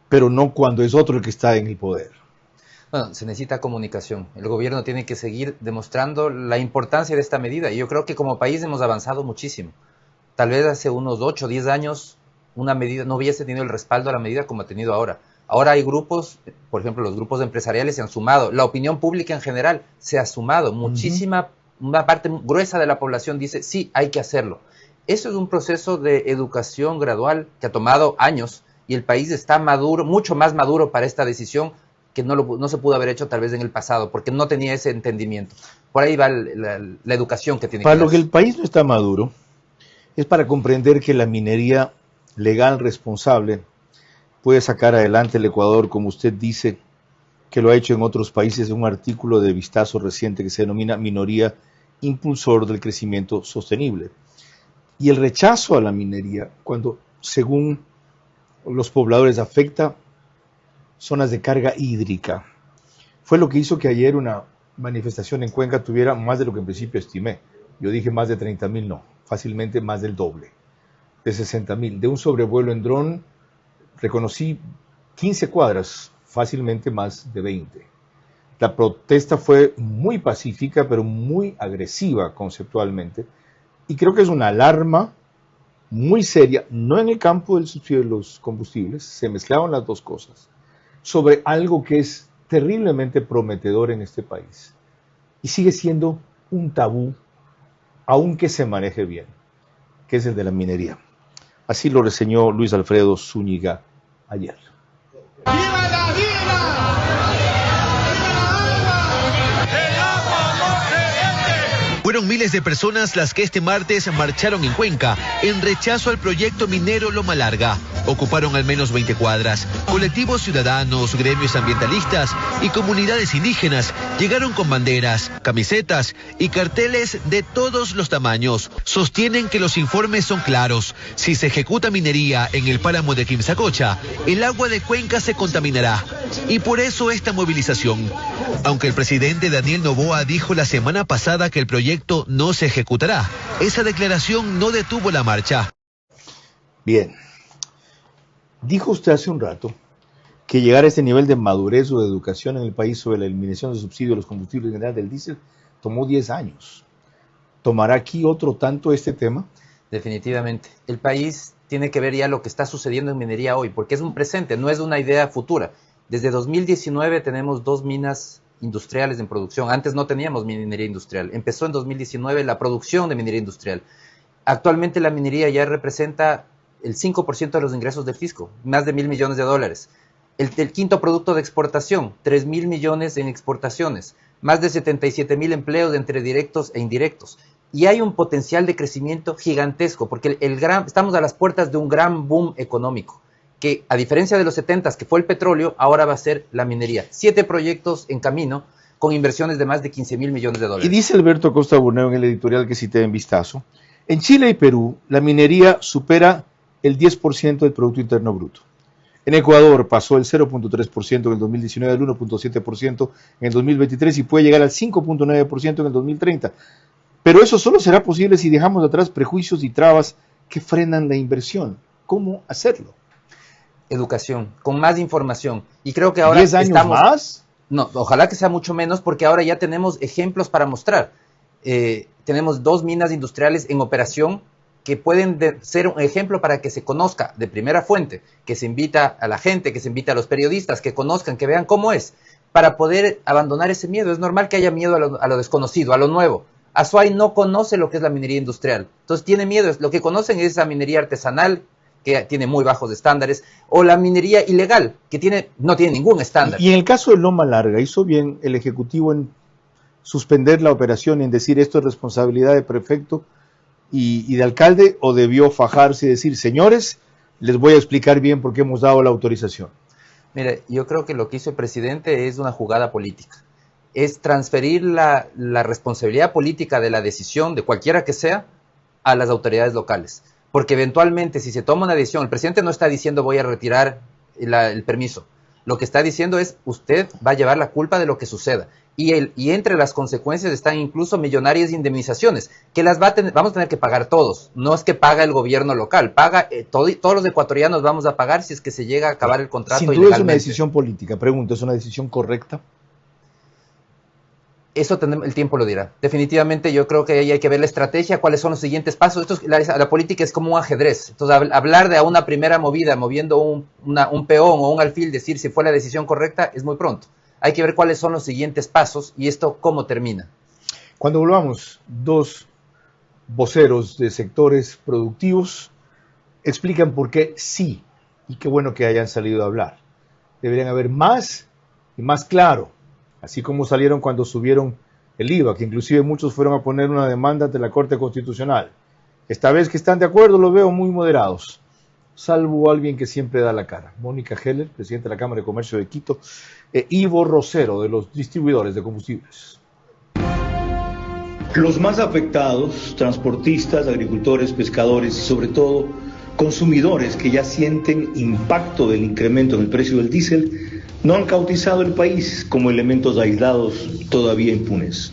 pero no cuando es otro el que está en el poder? Bueno, se necesita comunicación. El gobierno tiene que seguir demostrando la importancia de esta medida. Y yo creo que como país hemos avanzado muchísimo. Tal vez hace unos 8 o 10 años una medida no hubiese tenido el respaldo a la medida como ha tenido ahora. Ahora hay grupos, por ejemplo, los grupos empresariales se han sumado. La opinión pública en general se ha sumado. Una parte gruesa de la población dice, sí, hay que hacerlo. Eso es un proceso de educación gradual que ha tomado años y el país está maduro, mucho más maduro para esta decisión que no se pudo haber hecho tal vez en el pasado, porque no tenía ese entendimiento. Por ahí va la educación que tiene que hacer. Para lo que el país no está maduro, es para comprender que la minería legal responsable puede sacar adelante el Ecuador, como usted dice, que lo ha hecho en otros países, en un artículo de vistazo reciente que se denomina Minoría Impulsor del Crecimiento Sostenible. Y el rechazo a la minería, cuando según los pobladores afecta zonas de carga hídrica, fue lo que hizo que ayer una manifestación en Cuenca tuviera más de lo que en principio estimé. Yo dije más de 30.000, no, fácilmente más del doble, de 60.000. De un sobrevuelo en dron reconocí 15 cuadras, fácilmente más de 20, La protesta fue muy pacífica, pero muy agresiva conceptualmente, y creo que es una alarma muy seria, no en el campo del subsidio de los combustibles, se mezclaban las dos cosas, sobre algo que es terriblemente prometedor en este país, y sigue siendo un tabú, aunque se maneje bien, que es el de la minería. Así lo reseñó Luis Alfredo Zúñiga ayer. Fueron miles de personas las que este martes marcharon en Cuenca en rechazo al proyecto minero Loma Larga. Ocuparon al menos 20 cuadras. Colectivos ciudadanos, gremios ambientalistas y comunidades indígenas llegaron con banderas, camisetas y carteles de todos los tamaños. Sostienen que los informes son claros. Si se ejecuta minería en el páramo de Quimsacocha, el agua de Cuenca se contaminará. Y por eso esta movilización. Aunque el presidente Daniel Noboa dijo la semana pasada que el proyecto no se ejecutará, esa declaración no detuvo la marcha. Bien. Dijo usted hace un rato que llegar a este nivel de madurez o de educación en el país sobre la eliminación del subsidio de los combustibles en general del diésel tomó 10 años. ¿Tomará aquí otro tanto este tema? Definitivamente. El país tiene que ver ya lo que está sucediendo en minería hoy, porque es un presente, no es una idea futura. Desde 2019 tenemos 2 minas industriales en producción. Antes no teníamos minería industrial. Empezó en 2019 la producción de minería industrial. Actualmente la minería ya representa el 5% de los ingresos del fisco, más de $1.000 millones. El quinto producto de exportación, 3.000 millones en exportaciones, más de 77.000 empleos entre directos e indirectos. Y hay un potencial de crecimiento gigantesco, porque estamos a las puertas de un gran boom económico, que a diferencia de los 70s, que fue el petróleo, ahora va a ser la minería. 7 proyectos en camino, con inversiones de más de $15.000 millones. Y dice Alberto Acosta Burneo en el editorial que cité en Vistazo, en Chile y Perú, la minería supera el 10% del Producto Interno Bruto. En Ecuador pasó el 0.3% en el 2019 al 1.7% en el 2023 y puede llegar al 5.9% en el 2030. Pero eso solo será posible si dejamos atrás prejuicios y trabas que frenan la inversión. ¿Cómo hacerlo? Educación, con más información. Y creo que ahora ¿10 años más? No, ojalá que sea mucho menos, porque ahora ya tenemos ejemplos para mostrar. Tenemos 2 minas industriales en operación que pueden ser un ejemplo para que se conozca de primera fuente, que se invita a la gente, que se invita a los periodistas, que conozcan, que vean cómo es, para poder abandonar ese miedo. Es normal que haya miedo a lo desconocido, a lo nuevo. Azuay no conoce lo que es la minería industrial, entonces tiene miedo. Lo que conocen es la minería artesanal, que tiene muy bajos estándares, o la minería ilegal, que no tiene ningún estándar. Y en el caso de Loma Larga, ¿hizo bien el Ejecutivo en suspender la operación y en decir esto es responsabilidad de prefecto y de alcalde, o debió fajarse y decir, señores, les voy a explicar bien por qué hemos dado la autorización? Mire, yo creo que lo que hizo el presidente es una jugada política. Es transferir la responsabilidad política de la decisión, de cualquiera que sea, a las autoridades locales. Porque eventualmente, si se toma una decisión, el presidente no está diciendo voy a retirar el permiso. Lo que está diciendo es, usted va a llevar la culpa de lo que suceda. Y entre las consecuencias están incluso millonarias indemnizaciones, que vamos a tener que pagar todos. No es que paga el gobierno local, paga todos los ecuatorianos vamos a pagar si es que se llega a acabar el contrato sin duda ilegalmente. Es una decisión política. Pregunto, ¿es una decisión correcta? Eso el tiempo lo dirá. Definitivamente yo creo que ahí hay que ver la estrategia, cuáles son los siguientes pasos. La política es como un ajedrez. Entonces, hablar de una primera movida, moviendo un peón o un alfil, decir si fue la decisión correcta, es muy pronto. Hay que ver cuáles son los siguientes pasos y esto cómo termina. Cuando volvamos, 2 voceros de sectores productivos explican por qué sí, y qué bueno que hayan salido a hablar. Deberían haber más y más claro, así como salieron cuando subieron el IVA, que inclusive muchos fueron a poner una demanda ante la Corte Constitucional. Esta vez que están de acuerdo los veo muy moderados, salvo alguien que siempre da la cara. Mónica Heller, presidenta de la Cámara de Comercio de Quito, Ivo Rosero, de los distribuidores de combustibles. Los más afectados, transportistas, agricultores, pescadores y sobre todo consumidores que ya sienten impacto del incremento en el precio del diésel, no han cautizado el país como elementos aislados todavía impunes.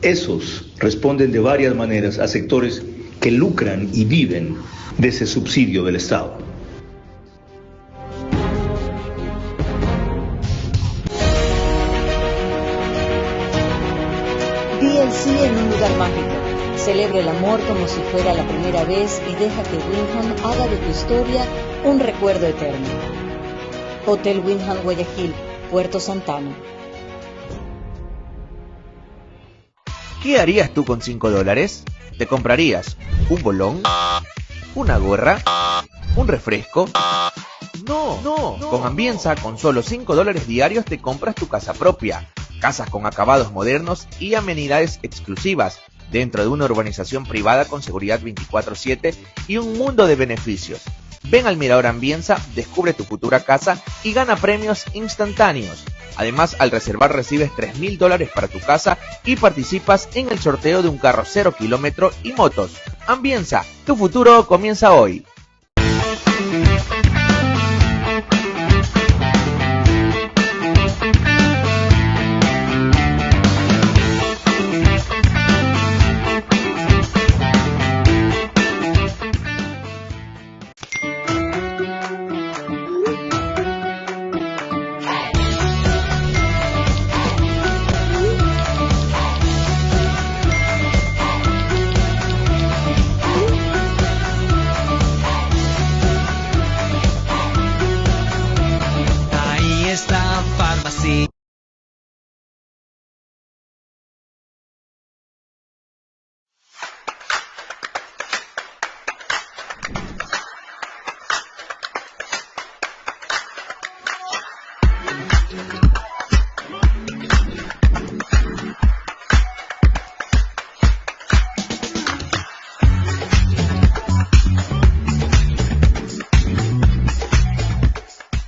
Esos responden de varias maneras a sectores que lucran y viven de ese subsidio del Estado. el sí en un lugar mágico. Celebra el amor como si fuera la primera vez y deja que Wyndham haga de tu historia un recuerdo eterno. Hotel Wyndham Guayaquil, Puerto Santana. ¿Qué harías tú con $5? ¿Te comprarías un bolón? ¿Una gorra? ¿Un refresco? No. Con Ambienza, con solo $5 diarios te compras tu casa propia. Casas con acabados modernos y amenidades exclusivas, dentro de una urbanización privada con seguridad 24/7 y un mundo de beneficios. Ven al Mirador Ambienza, descubre tu futura casa y gana premios instantáneos. Además, al reservar recibes $3.000 para tu casa y participas en el sorteo de un carro 0 kilómetro y motos. Ambienza, tu futuro comienza hoy.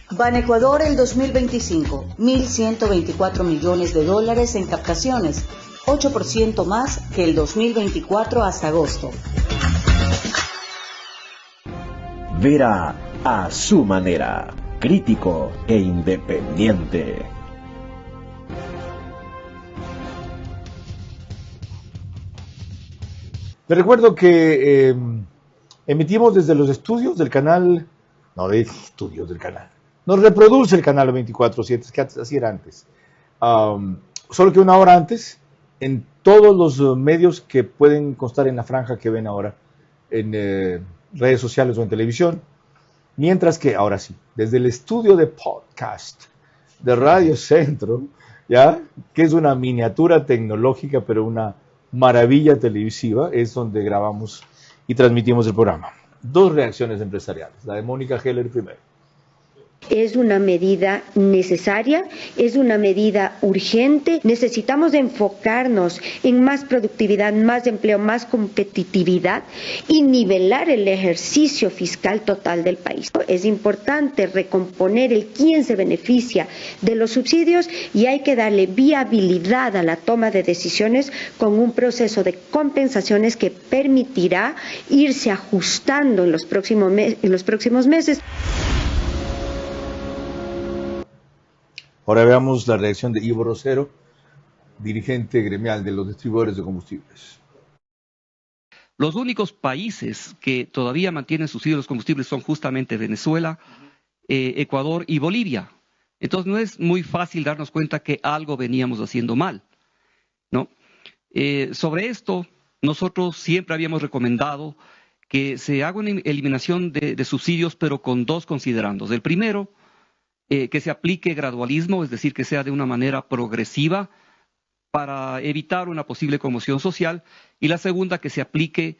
Banecuador el 2025, $1.124 millones en captaciones, 8% más que el 2024 hasta agosto. Vera a su manera, crítico e independiente. Les recuerdo que emitimos desde los estudios del canal, nos reproduce el canal 24/7, es que así era antes. Solo que una hora antes, en todos los medios que pueden constar en la franja que ven ahora, en redes sociales o en televisión, mientras que, ahora sí, desde el estudio de podcast de Radio Centro, ¿ya? Que es una miniatura tecnológica, pero una maravilla televisiva, es donde grabamos y transmitimos el programa. 2 reacciones empresariales, la de Mónica Heller primero. Es una medida necesaria, es una medida urgente. Necesitamos enfocarnos en más productividad, más empleo, más competitividad y nivelar el ejercicio fiscal total del país. Es importante recomponer el quién se beneficia de los subsidios y hay que darle viabilidad a la toma de decisiones con un proceso de compensaciones que permitirá irse ajustando en los próximos meses. Ahora veamos la reacción de Ivo Rosero, dirigente gremial de los distribuidores de combustibles. Los únicos países que todavía mantienen subsidios de los combustibles son justamente Venezuela, Ecuador y Bolivia. Entonces no es muy fácil darnos cuenta que algo veníamos haciendo mal, ¿no? Sobre esto, nosotros siempre habíamos recomendado que se haga una eliminación de subsidios, pero con 2 considerandos. El primero, que se aplique gradualismo, es decir, que sea de una manera progresiva para evitar una posible conmoción social, y la segunda, que se aplique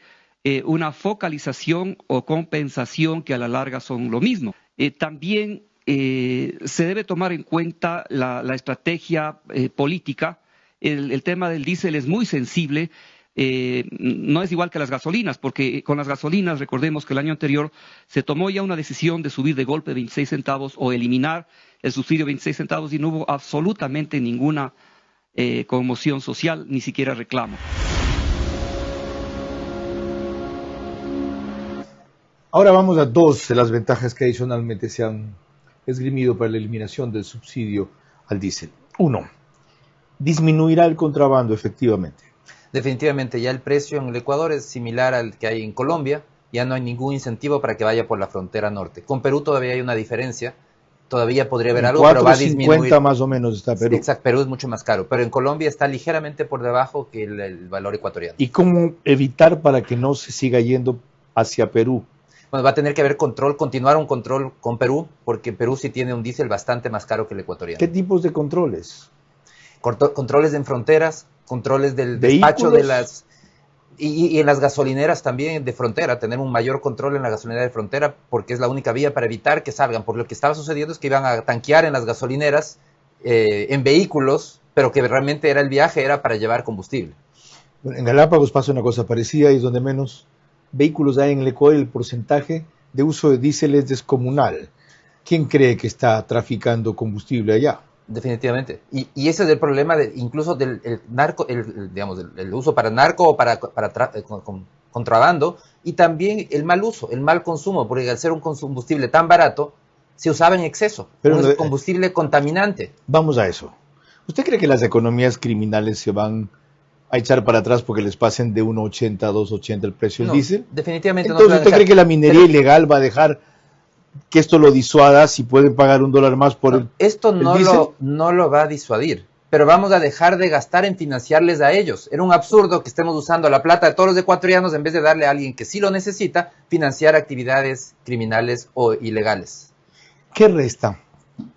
una focalización o compensación que a la larga son lo mismo. También se debe tomar en cuenta la estrategia política. El tema del diésel es muy sensible. No es igual que las gasolinas, porque con las gasolinas, recordemos que el año anterior se tomó ya una decisión de subir de golpe 26 centavos o eliminar el subsidio de 26 centavos y no hubo absolutamente ninguna conmoción social, ni siquiera reclamo. Ahora vamos a 2 de las ventajas que adicionalmente se han esgrimido para la eliminación del subsidio al diésel. 1. Disminuirá el contrabando efectivamente. Definitivamente, ya el precio en el Ecuador es similar al que hay en Colombia, ya no hay ningún incentivo para que vaya por la frontera norte. Con Perú todavía hay una diferencia, todavía podría haber algo, 4.50 pero va a disminuir. más o menos está Perú. Exacto, Perú es mucho más caro, pero en Colombia está ligeramente por debajo que el valor ecuatoriano. ¿Y cómo evitar para que no se siga yendo hacia Perú? Bueno, va a tener que haber continuar un control con Perú, porque Perú sí tiene un diésel bastante más caro que el ecuatoriano. ¿Qué tipos de controles? Controles en fronteras, controles del despacho de las... Y en las gasolineras también de frontera, tener un mayor control en la gasolinera de frontera, porque es la única vía para evitar que salgan. Porque lo que estaba sucediendo es que iban a tanquear en las gasolineras en vehículos, pero que realmente el viaje era para llevar combustible. En Galápagos pasa una cosa parecida, y es donde menos vehículos hay en el Ecuador, el porcentaje de uso de diésel es descomunal. ¿Quién cree que está traficando combustible allá? Definitivamente. Y ese es el problema incluso del narco, digamos, el uso para narco o para contrabando, y también el mal uso, el mal consumo, porque al ser un combustible tan barato, se usaba en exceso. Pero es un combustible contaminante. Vamos a eso. ¿Usted cree que las economías criminales se van a echar para atrás porque les pasen de 1.80 a 2.80 el precio del diésel? Definitivamente Entonces, no. ¿usted cree que la minería ilegal va a dejar que esto lo disuada si pueden pagar $1 más por el Esto el diésel? no lo va a disuadir, pero vamos a dejar de gastar en financiarles a ellos. Era un absurdo que estemos usando la plata de todos los ecuatorianos en vez de darle a alguien que sí lo necesita, financiar actividades criminales o ilegales. ¿Qué resta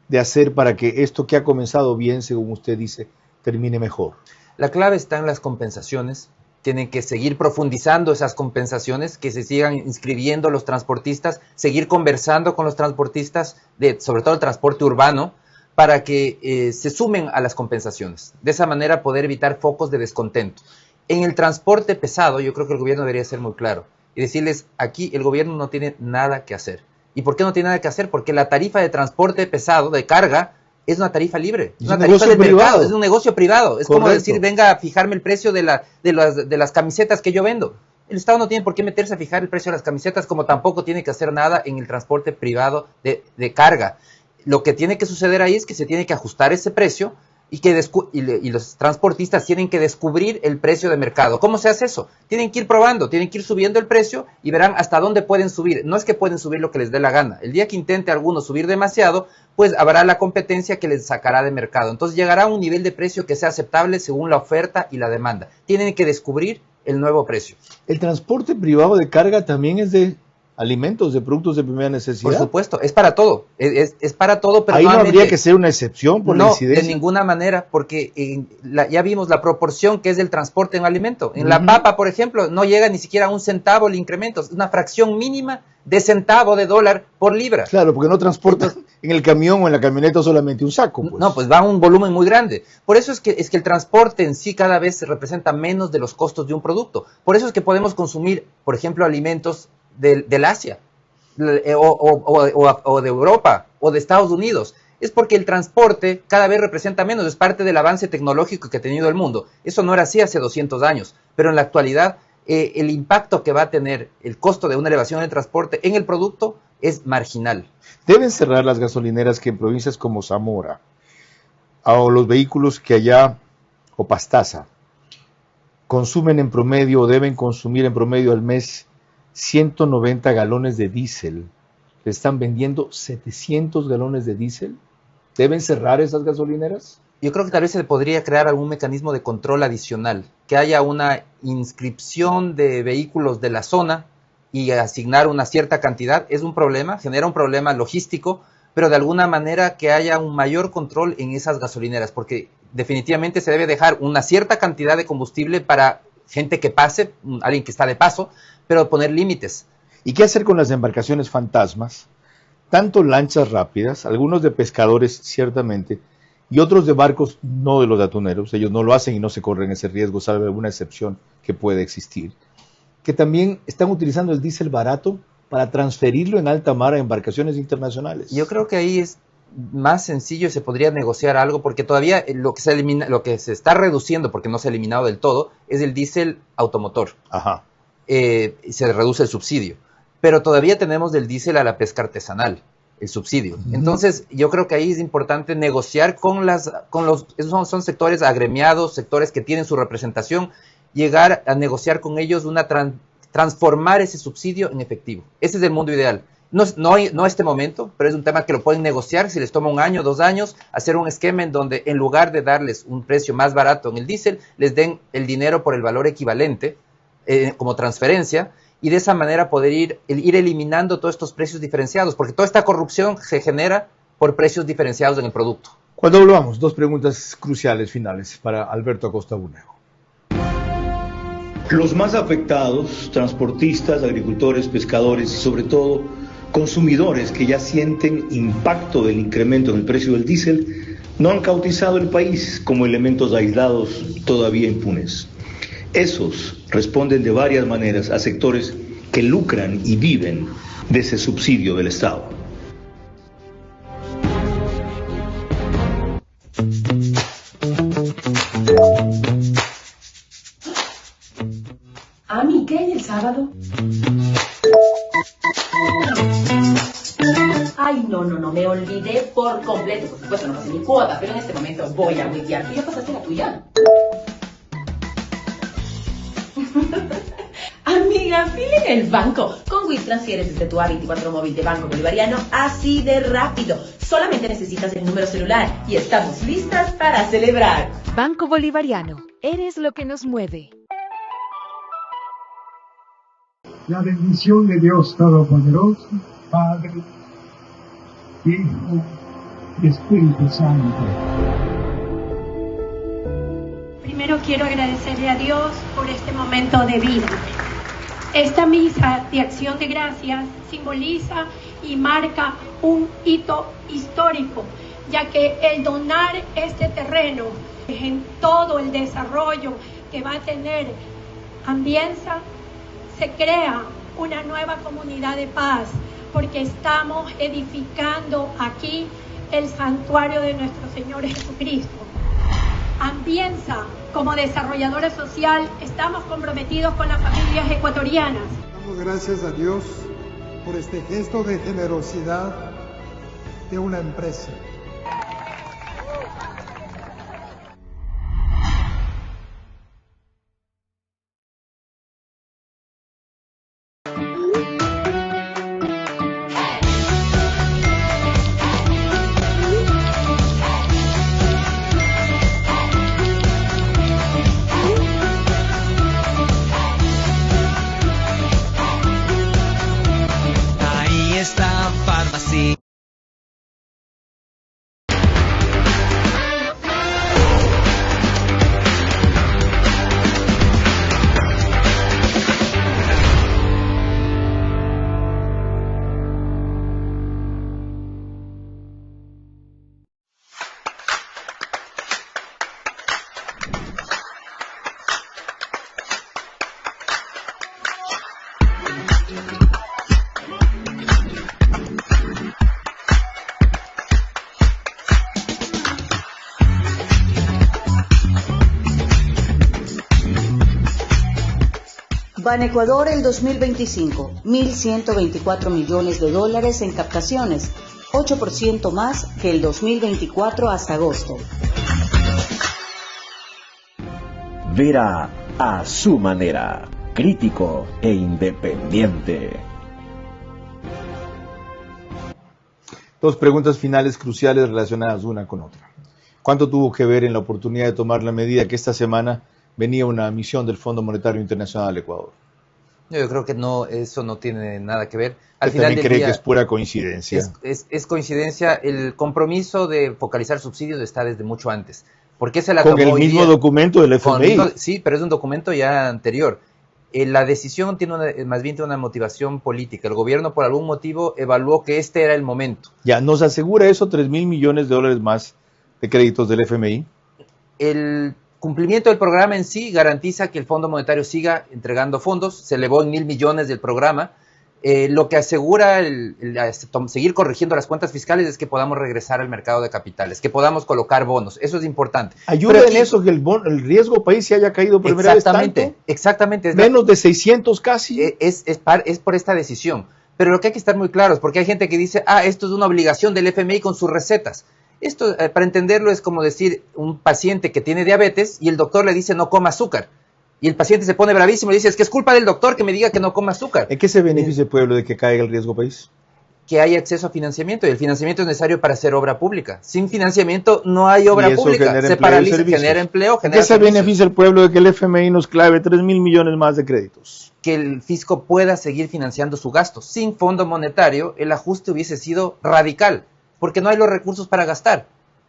de hacer para que esto que ha comenzado bien, según usted dice, termine mejor? La clave está en las compensaciones. Tienen que seguir profundizando esas compensaciones, que se sigan inscribiendo los transportistas, seguir conversando con los transportistas, sobre todo el transporte urbano, para que se sumen a las compensaciones. De esa manera poder evitar focos de descontento. En el transporte pesado, yo creo que el gobierno debería ser muy claro y decirles, aquí el gobierno no tiene nada que hacer. ¿Y por qué no tiene nada que hacer? Porque la tarifa de transporte pesado, de carga, es una tarifa libre, es una tarifa del mercado, es un negocio privado. Es como decir, venga a fijarme el precio de las camisetas que yo vendo. El Estado no tiene por qué meterse a fijar el precio de las camisetas, como tampoco tiene que hacer nada en el transporte privado de carga. Lo que tiene que suceder ahí es que se tiene que ajustar ese precio y los transportistas tienen que descubrir el precio de mercado. ¿Cómo se hace eso? Tienen que ir probando, tienen que ir subiendo el precio y verán hasta dónde pueden subir. No es que pueden subir lo que les dé la gana. El día que intente alguno subir demasiado, pues habrá la competencia que les sacará de mercado. Entonces llegará a un nivel de precio que sea aceptable según la oferta y la demanda. Tienen que descubrir el nuevo precio. ¿El transporte privado de carga también es de alimentos, de productos de primera necesidad? Por supuesto, es para todo. Es para todo, pero ahí no habría que ser una excepción por la incidencia. No, de ninguna manera, porque ya vimos la proporción que es del transporte en alimento. En la papa, por ejemplo, no llega ni siquiera a 1 centavo el incremento. Es una fracción mínima de centavo de dólar por libra. Claro, porque no transportas en el camión o en la camioneta solamente un saco. Pues. No, pues va a un volumen muy grande. Por eso es que el transporte en sí cada vez representa menos de los costos de un producto. Por eso es que podemos consumir, por ejemplo, alimentos del Asia, o de Europa, o de Estados Unidos. Es porque el transporte cada vez representa menos, es parte del avance tecnológico que ha tenido el mundo. Eso no era así hace 200 años, pero en la actualidad el impacto que va a tener el costo de una elevación del transporte en el producto es marginal. Deben cerrar las gasolineras que en provincias como Zamora, o los vehículos que allá, o Pastaza, consumen en promedio, o deben consumir en promedio al mes 190 galones de diésel. Le están vendiendo 700 galones de diésel. ¿Deben cerrar esas gasolineras? Yo creo que tal vez se podría crear algún mecanismo de control adicional, que haya una inscripción de vehículos de la zona y asignar una cierta cantidad. Es un problema, genera un problema logístico, pero de alguna manera que haya un mayor control en esas gasolineras, porque definitivamente se debe dejar una cierta cantidad de combustible para gente que pase, alguien que está de paso, pero poner límites. ¿Y qué hacer con las embarcaciones fantasmas? Tanto lanchas rápidas, algunos de pescadores ciertamente, y otros de barcos no de los atuneros, ellos no lo hacen y no se corren ese riesgo, salvo alguna excepción que puede existir, que también están utilizando el diésel barato para transferirlo en alta mar a embarcaciones internacionales. Yo creo que ahí es más sencillo y se podría negociar algo, porque todavía lo que se está reduciendo, porque no se ha eliminado del todo, es el diésel automotor. Ajá. Se reduce el subsidio, pero todavía tenemos del diésel a la pesca artesanal, el subsidio. Entonces, yo creo que ahí es importante negociar esos son sectores agremiados, sectores que tienen su representación, llegar a negociar con ellos transformar ese subsidio en efectivo. Ese es el mundo ideal. no este momento, pero es un tema que lo pueden negociar si les toma 1 año, 2 años, hacer un esquema en donde en lugar de darles un precio más barato en el diésel, les den el dinero por el valor equivalente como transferencia, y de esa manera poder ir eliminando todos estos precios diferenciados, porque toda esta corrupción se genera por precios diferenciados en el producto. Cuando volvamos, 2 preguntas cruciales finales para Alberto Acosta Bunego. Los más afectados, transportistas, agricultores, pescadores y sobre todo consumidores que ya sienten impacto del incremento en el precio del diésel, no han cautizado el país como elementos aislados todavía impunes. Esos responden de varias maneras a sectores que lucran y viven de ese subsidio del Estado. Ami, ¿qué hay el sábado? Ay, no, me olvidé por completo. Por supuesto, no pasé mi cuota, pero en este momento voy a witear. ¿Tú ya pasaste la tuya? Amiga, fila en el banco. Con WIT transfieres desde tu A24 móvil de Banco Bolivariano así de rápido. Solamente necesitas el número celular y estamos listas para celebrar. Banco Bolivariano, eres lo que nos mueve. La bendición de Dios Todopoderoso, Padre, Hijo y Espíritu Santo. Primero quiero agradecerle a Dios por este momento de vida. Esta misa de acción de gracias simboliza y marca un hito histórico, ya que el donar este terreno en todo el desarrollo que va a tener Ambienza, se crea una nueva comunidad de paz, porque estamos edificando aquí el santuario de nuestro Señor Jesucristo. Ambienza, como desarrolladora social, estamos comprometidos con las familias ecuatorianas. Damos gracias a Dios por este gesto de generosidad de una empresa. Banecuador el 2025, 1.124 millones de dólares en captaciones, 8% más que el 2024 hasta agosto. Verá a su manera, crítico e independiente. 2 preguntas finales cruciales relacionadas una con otra. ¿Cuánto tuvo que ver en la oportunidad de tomar la medida que esta semana venía una misión del Fondo Monetario Internacional al Ecuador? Yo creo que no, eso no tiene nada que ver. Al final del día, que es pura coincidencia? Es coincidencia. El compromiso de focalizar subsidios está desde mucho antes. ¿Por qué se la con tomó el mismo documento del FMI? Sí, pero es un documento ya anterior. La decisión más bien tiene una motivación política. El gobierno por algún motivo evaluó que este era el momento. Ya, ¿nos asegura eso 3.000 millones de dólares más de créditos del FMI? El cumplimiento del programa en sí garantiza que el Fondo Monetario siga entregando fondos. Se elevó en 1.000 millones del programa. Lo que asegura seguir corrigiendo las cuentas fiscales es que podamos regresar al mercado de capitales, que podamos colocar bonos. Eso es importante. ¿Ayuda en eso que el riesgo país se haya caído primera vez tanto? Exactamente. Menos de 600 casi. Es por esta decisión. Pero lo que hay que estar muy claro es porque hay gente que dice, esto es una obligación del FMI con sus recetas. Esto, para entenderlo, es como decir un paciente que tiene diabetes y el doctor le dice no coma azúcar. Y el paciente se pone bravísimo y dice, es que es culpa del doctor que me diga que no coma azúcar. ¿En qué se beneficia el pueblo de que caiga el riesgo país? que haya acceso a financiamiento, y el financiamiento es necesario para hacer obra pública. Sin financiamiento no hay obra pública, se paraliza, genera empleo, genera ¿Qué se beneficia el pueblo de que el FMI nos clave 3.000 millones más de créditos? Que el fisco pueda seguir financiando su gasto. Sin Fondo Monetario, el ajuste hubiese sido radical, porque no hay los recursos para gastar.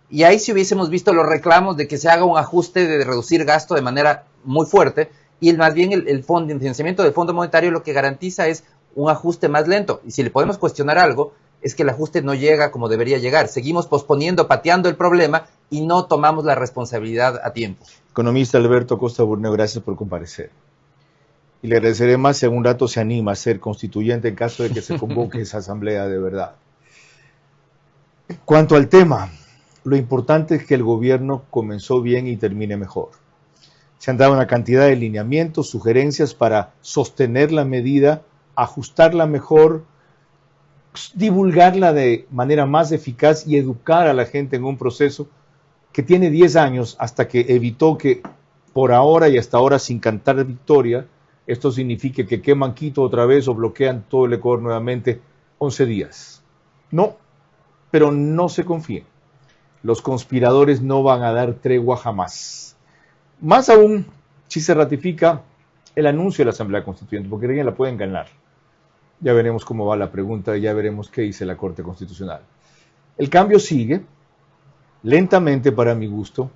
Y ahí sí hubiésemos visto los reclamos de que se haga un ajuste de reducir gasto de manera muy fuerte, y más bien el financiamiento del Fondo Monetario lo que garantiza es un ajuste más lento. Y si le podemos cuestionar algo, es que el ajuste no llega como debería llegar. Seguimos posponiendo, pateando el problema y no tomamos la responsabilidad a tiempo. Economista Alberto Costa Burneo, gracias por comparecer. Y le agradeceré más si algún rato se anima a ser constituyente en caso de que se convoque esa asamblea de verdad. Cuanto al tema, lo importante es que el gobierno comenzó bien y termine mejor. Se han dado una cantidad de lineamientos, sugerencias para sostener la medida, ajustarla mejor, divulgarla de manera más eficaz y educar a la gente en un proceso que tiene 10 años hasta que evitó que por ahora y hasta ahora sin cantar victoria, esto signifique que queman Quito otra vez o bloquean todo el Ecuador nuevamente 11 días. No, pero no se confíen. Los conspiradores no van a dar tregua jamás. Más aún si se ratifica el anuncio de la Asamblea Constituyente, porque alguien la pueden ganar. Ya veremos cómo va la pregunta y ya veremos qué dice la Corte Constitucional. El cambio sigue, lentamente para mi gusto,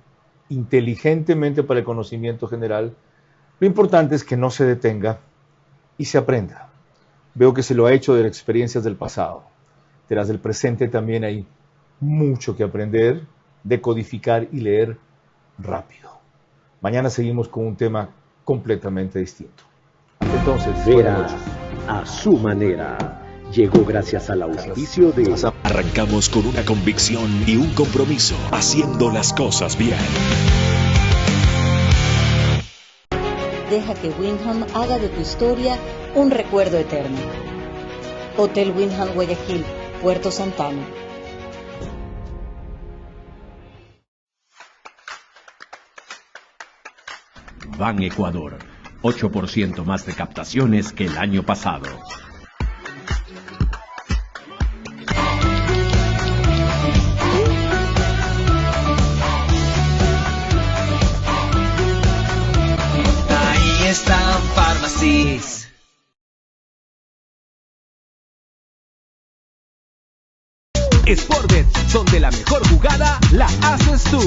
inteligentemente para el conocimiento general. Lo importante es que no se detenga y se aprenda. Veo que se lo ha hecho de las experiencias del pasado. De las del presente también hay mucho que aprender, decodificar y leer rápido. Mañana seguimos con un tema completamente distinto. Entonces, Vera a su manera. Llegó gracias al auspicio de... Arrancamos con una convicción y un compromiso, haciendo las cosas bien. Deja que Wyndham haga de tu historia un recuerdo eterno. Hotel Wyndham Guayaquil, Puerto Santana. Ban Ecuador, 8% más de captaciones que el año pasado. Ahí están Pharmacies. Sportbet, donde la mejor jugada la haces tú.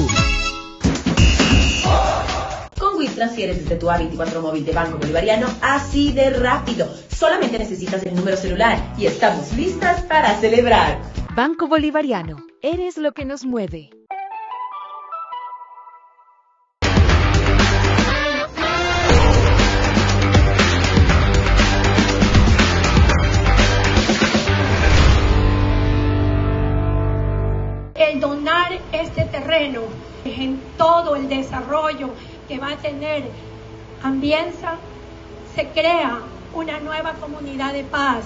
Con Wii transfieres desde tu A24 móvil de Banco Bolivariano así de rápido. Solamente necesitas el número celular y estamos listas para celebrar. Banco Bolivariano, eres lo que nos mueve. El donar este terreno en todo el desarrollo que va a tener Ambienza, se crea una nueva comunidad de paz